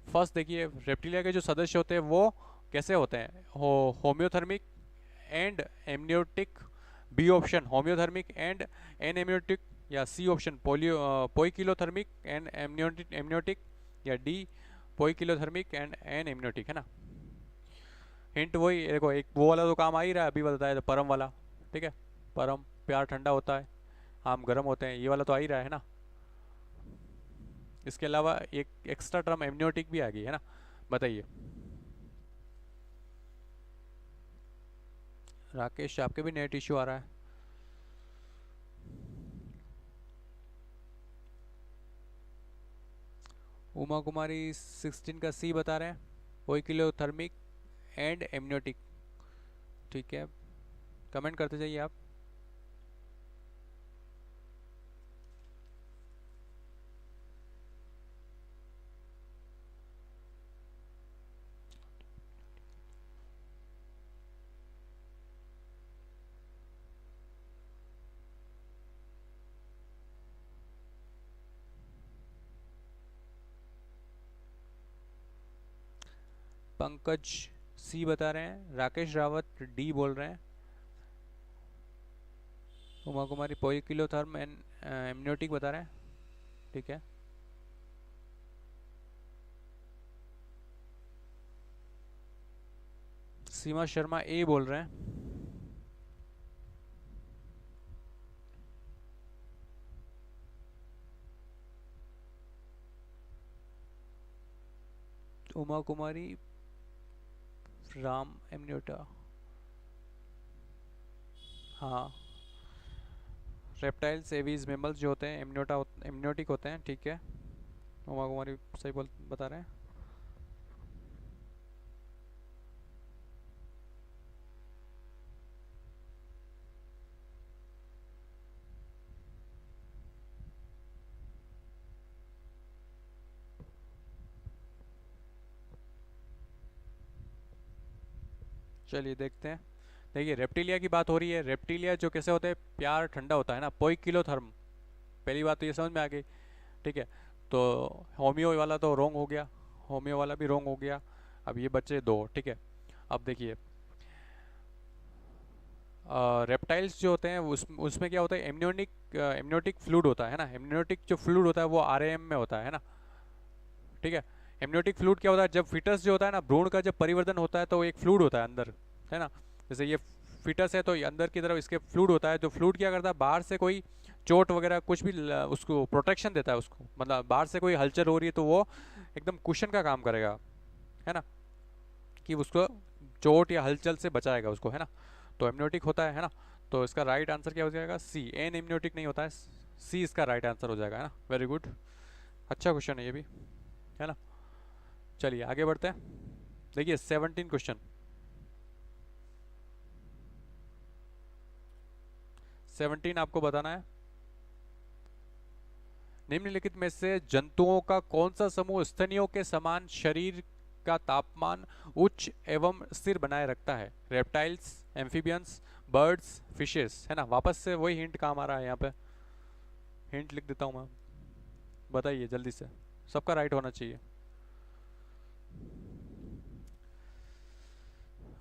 फर्स्ट देखिए, रेप्टिलिया के जो सदस्य होते हैं वो कैसे होते हैं, homeothermic and amniotic, B option homeothermic and anamniotic, या C option poikilothermic and amniotic, या D poikilothermic and anamniotic, है ना। हिंट वही देखो, एक वो वाला तो काम आ ही रहा है, अभी बताया था परम वाला, ठीक है। परम प्यार ठंडा होता है, आम गर्म होते हैं, ये वाला तो आ ही रहा है ना। इसके अलावा एक एक्स्ट्रा टर्म एमनियोटिक भी आ गई है ना, बताइए। राकेश आपके भी नेट इश्यू आ रहा है। उमा कुमारी 16 का सी बता रहे हैं, वही किलोथर्मिक एंड एमनियोटिक, ठीक है। कमेंट करते जाइए आप। पंकज सी बता रहे हैं, राकेश रावत डी बोल रहे हैं, उमा कुमारी पोइकिलोथर्म एंड एमनियोटिक बता रहे हैं, ठीक है। सीमा शर्मा ए बोल रहे हैं, उमा कुमारी राम एमनियोटा, हाँ रेप्टाइल्स एवीज मेमल्स जो होते हैं एमनियोटिक होते हैं, ठीक है। उमा कुमारी सही बता रहे हैं। चलिए देखते हैं। देखिए रेप्टिलिया की बात हो रही है। रेप्टिलिया जो कैसे होते हैं, प्यार ठंडा होता है ना, पोइकिलोथर्म, पहली बात तो ये समझ में आ गई, ठीक है। तो होमियो वाला तो रोंग हो गया, होमियो वाला भी रोंग हो गया। अब ये बच्चे दो, ठीक है। अब देखिए रेप्टाइल्स जो होते हैं उसमें क्या होता है, एमनियोटिक फ्लूइड होता है ना। एमनियोटिक जो फ्लूइड होता है वो आरएएम में होता है ना, ठीक है। एमनियोटिक फ्लूइड क्या होता है, जब फीटस जो होता है ना, भ्रूण का जब परिवर्तन होता है तो एक फ्लूइड होता है अंदर, है ना। जैसे ये फीटस है तो अंदर की तरफ इसके फ्लूइड होता है, जो फ्लूइड क्या करता है, बाहर से कोई चोट वगैरह कुछ भी उसको प्रोटेक्शन देता है उसको, मतलब बाहर से कोई हलचल हो रही है तो वो एकदम कुशन का काम करेगा, है ना, कि उसको चोट या हलचल से बचाएगा उसको, है ना। तो एमनियोटिक होता है ना। तो इसका राइट आंसर क्या हो जाएगा, सी। एन एमनियोटिक नहीं होता है, सी इसका राइट आंसर हो जाएगा, है ना। वेरी गुड, अच्छा क्वेश्चन है ये भी, है ना। चलिए आगे बढ़ते हैं। देखिए 17 क्वेश्चन, 17 आपको बताना है। निम्नलिखित में से जंतुओं का कौन सा समूह स्तनियों के समान शरीर का तापमान उच्च एवं स्थिर बनाए रखता है। रेप्टाइल्स, एम्फीबियंस, बर्ड्स, फिशेस, है ना। वापस से वही हिंट काम आ रहा है यहाँ पे, हिंट लिख देता हूँ मैं, बताइए जल्दी से, सबका राइट होना चाहिए।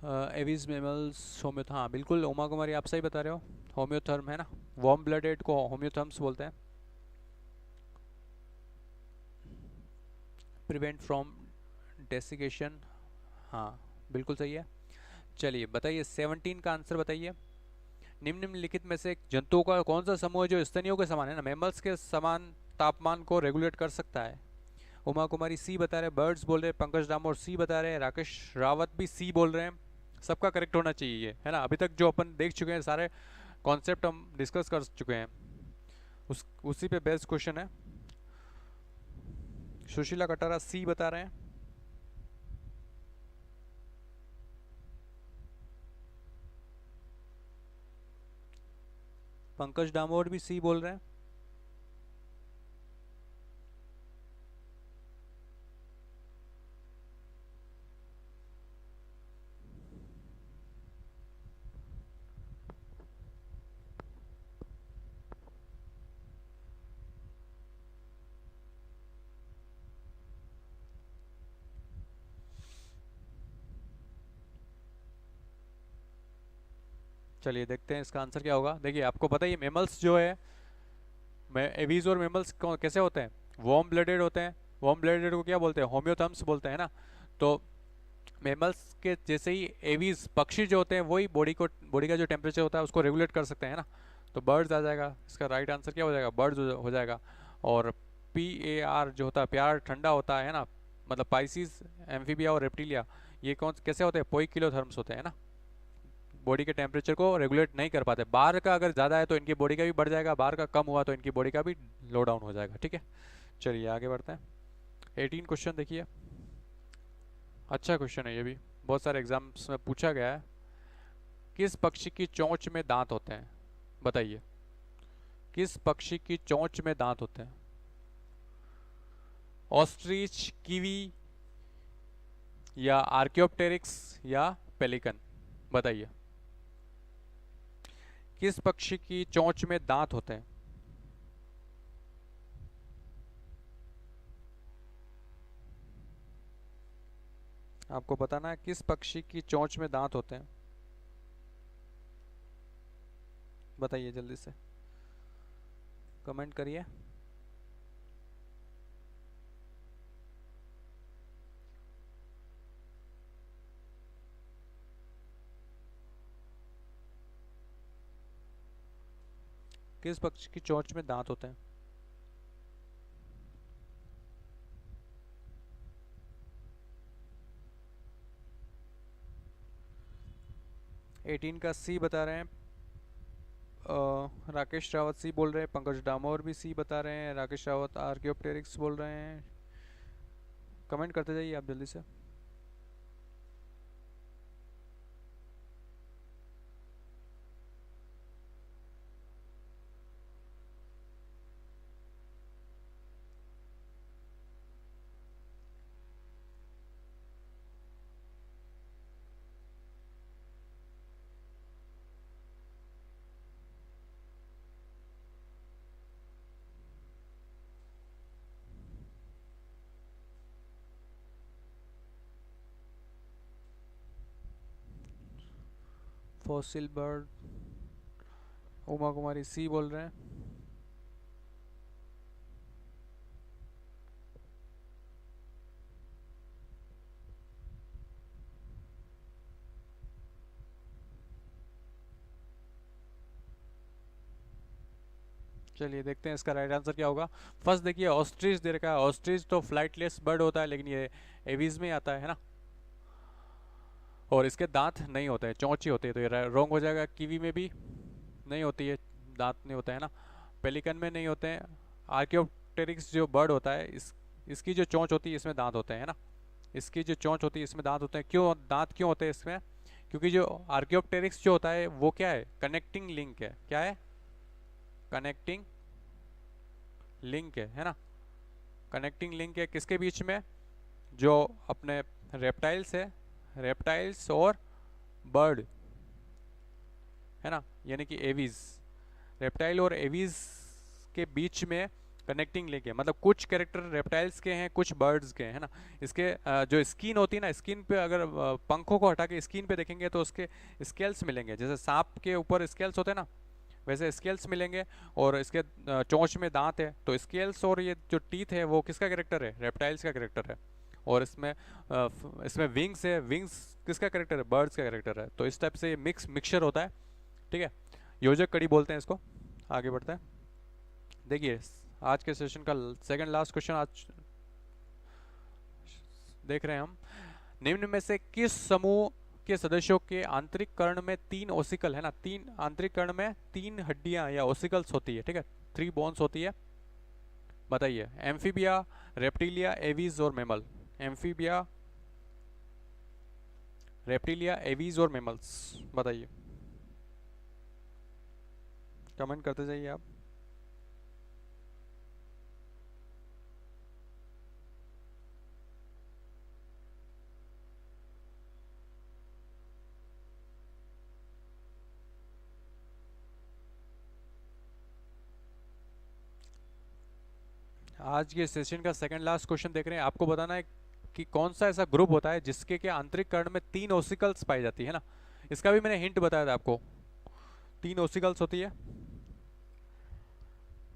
एविज मेमल्स, होम्यो, हाँ बिल्कुल उमा कुमारी आप सही बता रहे हो, होम्योथर्म है ना। वार्म ब्लडेड को होम्योथर्म्स बोलते हैं। प्रिवेंट फ्रॉम डेसिकेशन, हाँ बिल्कुल सही है। चलिए बताइए 17 का आंसर बताइए। निम्नलिखित में से जंतुओं का कौन सा समूह है जो स्तनियों के समान, है ना, मैमल्स के समान तापमान को रेगुलेट कर सकता है। उमा कुमारी सी बता रहे हैं, बर्ड्स बोल रहे हैं, पंकज डामोर सी बता रहे हैं, राकेश रावत भी सी बोल रहे हैं। सबका करेक्ट होना चाहिए ये, है ना। अभी तक जो अपन देख चुके हैं सारे कॉन्सेप्ट हम डिस्कस कर चुके हैं, उसी पे बेस्ट क्वेश्चन है। सुशीला कटारा सी बता रहे हैं, पंकज डामोर भी सी बोल रहे हैं। चलिए देखते हैं इसका आंसर क्या होगा। देखिए आपको पता है ये मेमल्स जो है, एवीज और मेमल्स कैसे होते हैं, वार्म ब्लडेड होते हैं। वार्म ब्लडेड को क्या बोलते हैं, होम्योथर्म्स बोलते हैं ना। तो मेमल्स के जैसे ही एवीज पक्षी जो होते हैं वही बॉडी का जो टेम्परेचर होता है उसको रेगुलेट कर सकते हैं ना। तो बर्ड्स आ जाएगा, इसका राइट आंसर क्या हो जाएगा, बर्ड्स हो जाएगा। और PAR जो होता है, प्यार ठंडा होता है ना, मतलब पाइसिस, एम्फीबिया और रेप्टिलिया, ये कौन कैसे होते हैं, पोइकिलोथर्म्स होते हैं ना। बॉडी के टेम्परेचर को रेगुलेट नहीं कर पाते, बाहर का अगर ज़्यादा है तो इनकी बॉडी का भी बढ़ जाएगा, बाहर का कम हुआ तो इनकी बॉडी का भी लो डाउन हो जाएगा, ठीक है। चलिए आगे बढ़ते हैं। 18 क्वेश्चन देखिए, अच्छा क्वेश्चन है ये भी, बहुत सारे एग्जाम्स में पूछा गया है। किस पक्षी की चोंच में दांत होते हैं, बताइए। किस पक्षी की चोंच में दांत होते हैं, ऑस्ट्रिच, कीवी या आर्कियोप्टेरिक्स या पेलिकन, बताइए। किस पक्षी की चोंच में दांत होते हैं, आपको पता ना किस पक्षी की चोंच में दांत होते हैं? बताइए जल्दी से, कमेंट करिए। किस पक्षी की चोंच में दांत होते हैं? 18 का सी बता रहे हैं। राकेश रावत सी बोल रहे हैं, पंकज डामोर भी सी बता रहे हैं, राकेश रावत आर्कियोप्टेरिक्स बोल रहे हैं। कमेंट करते जाइए आप जल्दी से। फॉसिल बर्ड, उमा कुमारी सी बोल रहे हैं। चलिए देखते हैं इसका राइट आंसर क्या होगा। फर्स्ट देखिए ऑस्ट्रिच दे रखा है। ऑस्ट्रिच तो फ्लाइटलेस बर्ड होता है, लेकिन ये एवीज में आता है ना, और इसके दांत नहीं होते हैं, चोंच ही होती है, तो ये रॉन्ग हो जाएगा। कीवी में भी नहीं होती है, दांत नहीं होता है ना। पेलिकन में नहीं होते हैं। आर्कियोप्टेरिक्स जो बर्ड होता है, इसकी जो चोंच होती है इसमें दांत होते हैं ना। इसकी जो चोंच होती है इसमें दांत होते हैं। क्यों दांत क्यों होते हैं इसमें? क्योंकि जो आर्कियोप्टेरिक्स जो होता है वो क्या है, कनेक्टिंग लिंक है। क्या है? कनेक्टिंग लिंक है ना। कनेक्टिंग लिंक है किसके बीच में? जो अपने रेप्टाइल्स है, रेप्टाइल्स और बर्ड है ना, यानी कि एवीज। रेप्टाइल और एवीज के बीच में कनेक्टिंग लिंक है। मतलब कुछ कैरेक्टर रेप्टाइल्स के हैं, कुछ बर्ड्स के हैं ना। इसके जो स्किन होती है ना, स्किन पे अगर पंखों को हटा के स्किन पे देखेंगे तो उसके स्केल्स मिलेंगे। जैसे सांप के ऊपर स्केल्स होते हैं ना, वैसे स्केल्स मिलेंगे। और इसके चोंच में दांत है, तो स्केल्स और ये जो टीथ है वो किसका कैरेक्टर है? रेप्टाइल्स का कैरेक्टर है। और इसमें विंग्स है। विंग्स किसका कैरेक्टर है? बर्ड्स का कैरेक्टर है। तो इस टाइप से मिक्सचर होता है, ठीक है। योजक कड़ी बोलते हैं इसको। आगे बढ़ते हैं। देखिए आज के सेशन का सेकंड लास्ट क्वेश्चन आज देख रहे हैं हम। निम्न में से किस समूह के सदस्यों के आंतरिक कर्ण में 3 ओसिकल है ना, 3 आंतरिक कर्ण में 3 हड्डियां या ओसिकल्स होती है, ठीक है, 3 बोन्स होती है। बताइए। एम्फीबिया, रेप्टिलिया, एवीज और मेमल। एम्फीबिया, रेप्टिलिया, एवीज और मेमल्स। बताइए, कमेंट करते जाइए आप। आज के सेशन का सेकंड लास्ट क्वेश्चन देख रहे हैं। आपको बताना है कि कौन सा ऐसा ग्रुप होता है जिसके के आंतरिक कर्ण में 3 ओसिकल्स पाई जाती है ना। इसका भी मैंने हिंट बताया था आपको, 3 ओसिकल्स होती है।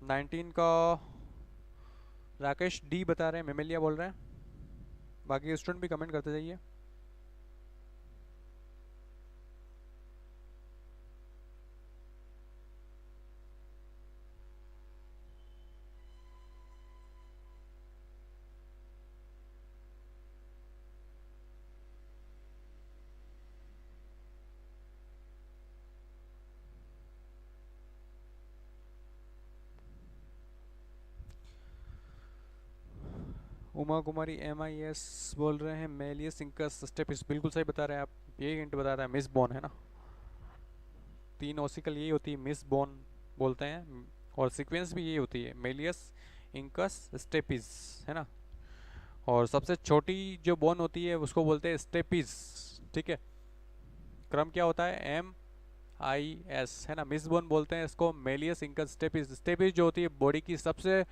19 का राकेश डी बता रहे हैं, मेमेलिया बोल रहे हैं। बाकी स्टूडेंट भी कमेंट करते जाइए। उमा कुमारी MIS बोल रहे हैं, मेलियस इंकस स्टेपिस। बिल्कुल सही बता रहे हैं आप, यही हिंट बता रहा है, मिस बोन है ना। 3 ओसिकल यही होती है, मिस बोन बोलते हैं। और सीक्वेंस भी यही होती है, मेलियस इंकस स्टेपिस है ना। और सबसे छोटी जो बोन होती है उसको बोलते हैं स्टेपिस, ठीक है। क्रम क्या होता है? MIS है ना। मिस बोन बोलते हैं इसको, मेलियस इंकस स्टेपिस। स्टेपिस जो होती है बॉडी की सबसे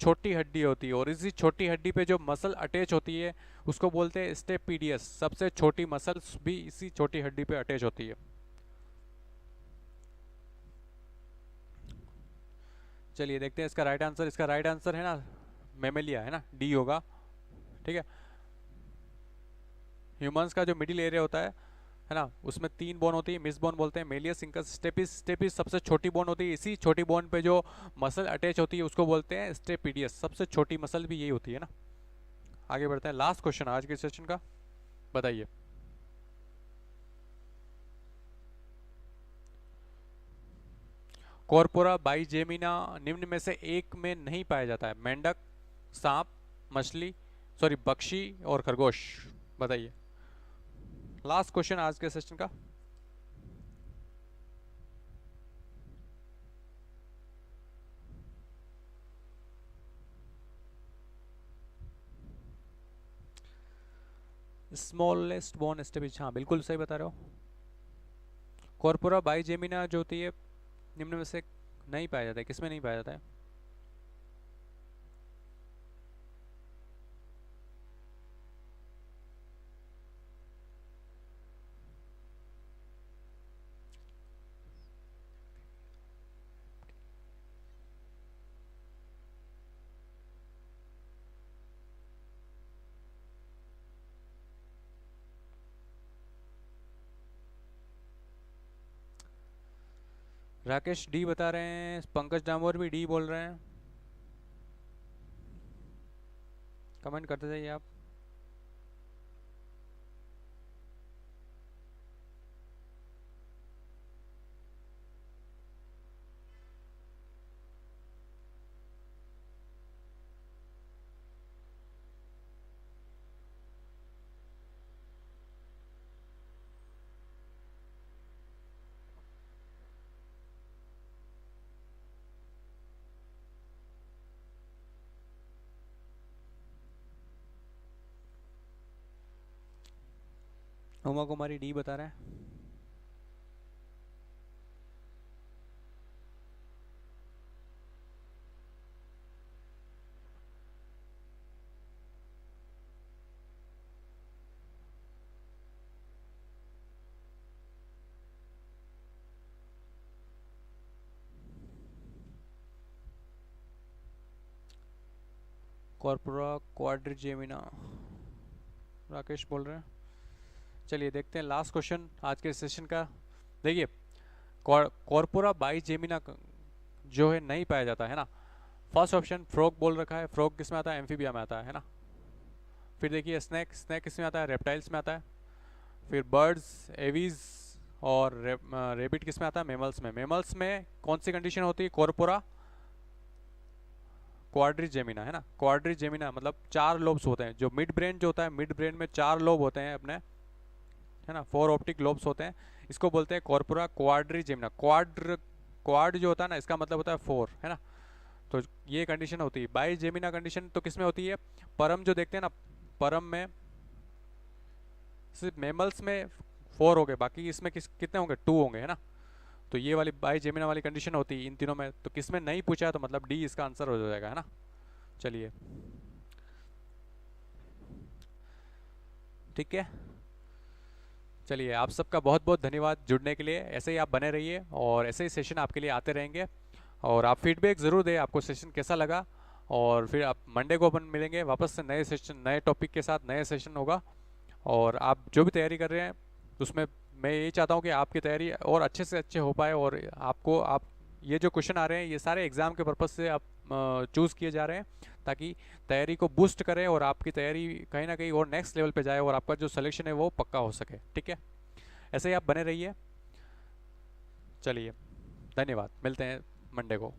छोटी हड्डी होती है, और इसी छोटी हड्डी पे जो मसल अटैच होती है उसको बोलते हैं स्टेपीडियस। सबसे छोटी मसल्स भी इसी छोटी हड्डी पे अटैच होती है। चलिए देखते हैं इसका राइट आंसर। इसका राइट आंसर है ना मेमेलिया, है ना, डी होगा। ठीक है, ह्यूमंस का जो मिडिल एरिया होता है ना, उसमें 3 बोन होती है, मिस बोन बोलते हैं, मेलियस, इंकस, स्टेपिस। स्टेपिस सबसे छोटी बोन होती है, इसी छोटी बोन पे जो मसल अटैच होती है उसको बोलते हैं स्टेपीडियस। सबसे छोटी मसल भी यही होती है ना। आगे बढ़ते हैं, लास्ट क्वेश्चन आज के सेशन का, बताइए। कॉर्पोरा बाइजेमिना निम्न में से एक में नहीं पाया जाता है? मेंढक, सांप, मछली, सॉरी पक्षी और खरगोश। बताइए, लास्ट क्वेश्चन आज के सेशन का। स्मॉलेस्ट बोन स्टेपिस, हाँ बिल्कुल सही बता रहे हो। कॉर्पोरा बाइजेमिना जो होती है निम्न में से नहीं पाया जाता है, किसमें नहीं पाया जाता है? राकेश डी बता रहे हैं, पंकज डामोर भी डी बोल रहे हैं। कमेंट करते जाइए आप। उमा कुमारी डी बता रहे हैं। कॉर्पोरा क्वाड्रिजेमिना, राकेश बोल रहे हैं। चलिए देखते हैं लास्ट क्वेश्चन आज के सेशन का। देखिए, कॉर्पोरा बाइजेमिना जो है नहीं पाया जाता है ना। फर्स्ट ऑप्शन फ्रॉग बोल रखा है, फ्रॉग किस में आता है? एम्फीबिया में आता है ना। फिर देखिए स्नैक, स्नैक किस में आता है? रेप्टाइल्स में आता है। फिर बर्ड्स, एवीज और रेबिट किस में आता है? मेमल्स में। मेमल्स में कौन सी कंडीशन होती है? कॉर्पोरा क्वाड्रिजेमिना, है ना। क्वाड्रिजेमिना मतलब 4 लोब्स होते हैं। जो मिड ब्रेन जो होता है, मिड ब्रेन में 4 लोब होते हैं अपने, है ना, 4 ऑप्टिक लोब्स होते हैं। इसको बोलते हैं कॉर्पोरा क्वाड्रिजेमिना। क्वाड जो होता है ना, इसका मतलब होता है 4, है ना। तो ये कंडीशन होती है। बाइजेमिना कंडीशन तो किस में होती है? परम जो देखते हैं ना, परम में सिर्फ मेमल्स में 4 हो गए, बाकी इसमें कितने होंगे? 2 होंगे, है ना। तो ये वाली बाइजेमिना वाली कंडीशन होती है इन तीनों में। तो किस में नहीं पूछा है तो मतलब डी इसका आंसर हो जाएगा, है ना। चलिए ठीक है, चलिए आप सबका बहुत बहुत धन्यवाद जुड़ने के लिए। ऐसे ही आप बने रहिए और ऐसे ही सेशन आपके लिए आते रहेंगे। और आप फीडबैक ज़रूर दें, आपको सेशन कैसा लगा। और फिर आप मंडे को अपन मिलेंगे वापस से नए सेशन, नए टॉपिक के साथ, नए सेशन होगा। और आप जो भी तैयारी कर रहे हैं उसमें मैं यही चाहता हूँ कि आपकी तैयारी और अच्छे से अच्छे हो पाए। और आपको आप ये जो क्वेश्चन आ रहे हैं ये सारे एग्ज़ाम के पर्पज़ से आप चूज़ किए जा रहे हैं, ताकि तैयारी को बूस्ट करें और आपकी तैयारी कहीं ना कहीं और नेक्स्ट लेवल पे जाए और आपका जो सिलेक्शन है वो पक्का हो सके। ठीक है, ऐसे ही आप बने रहिए। चलिए धन्यवाद, मिलते हैं मंडे को।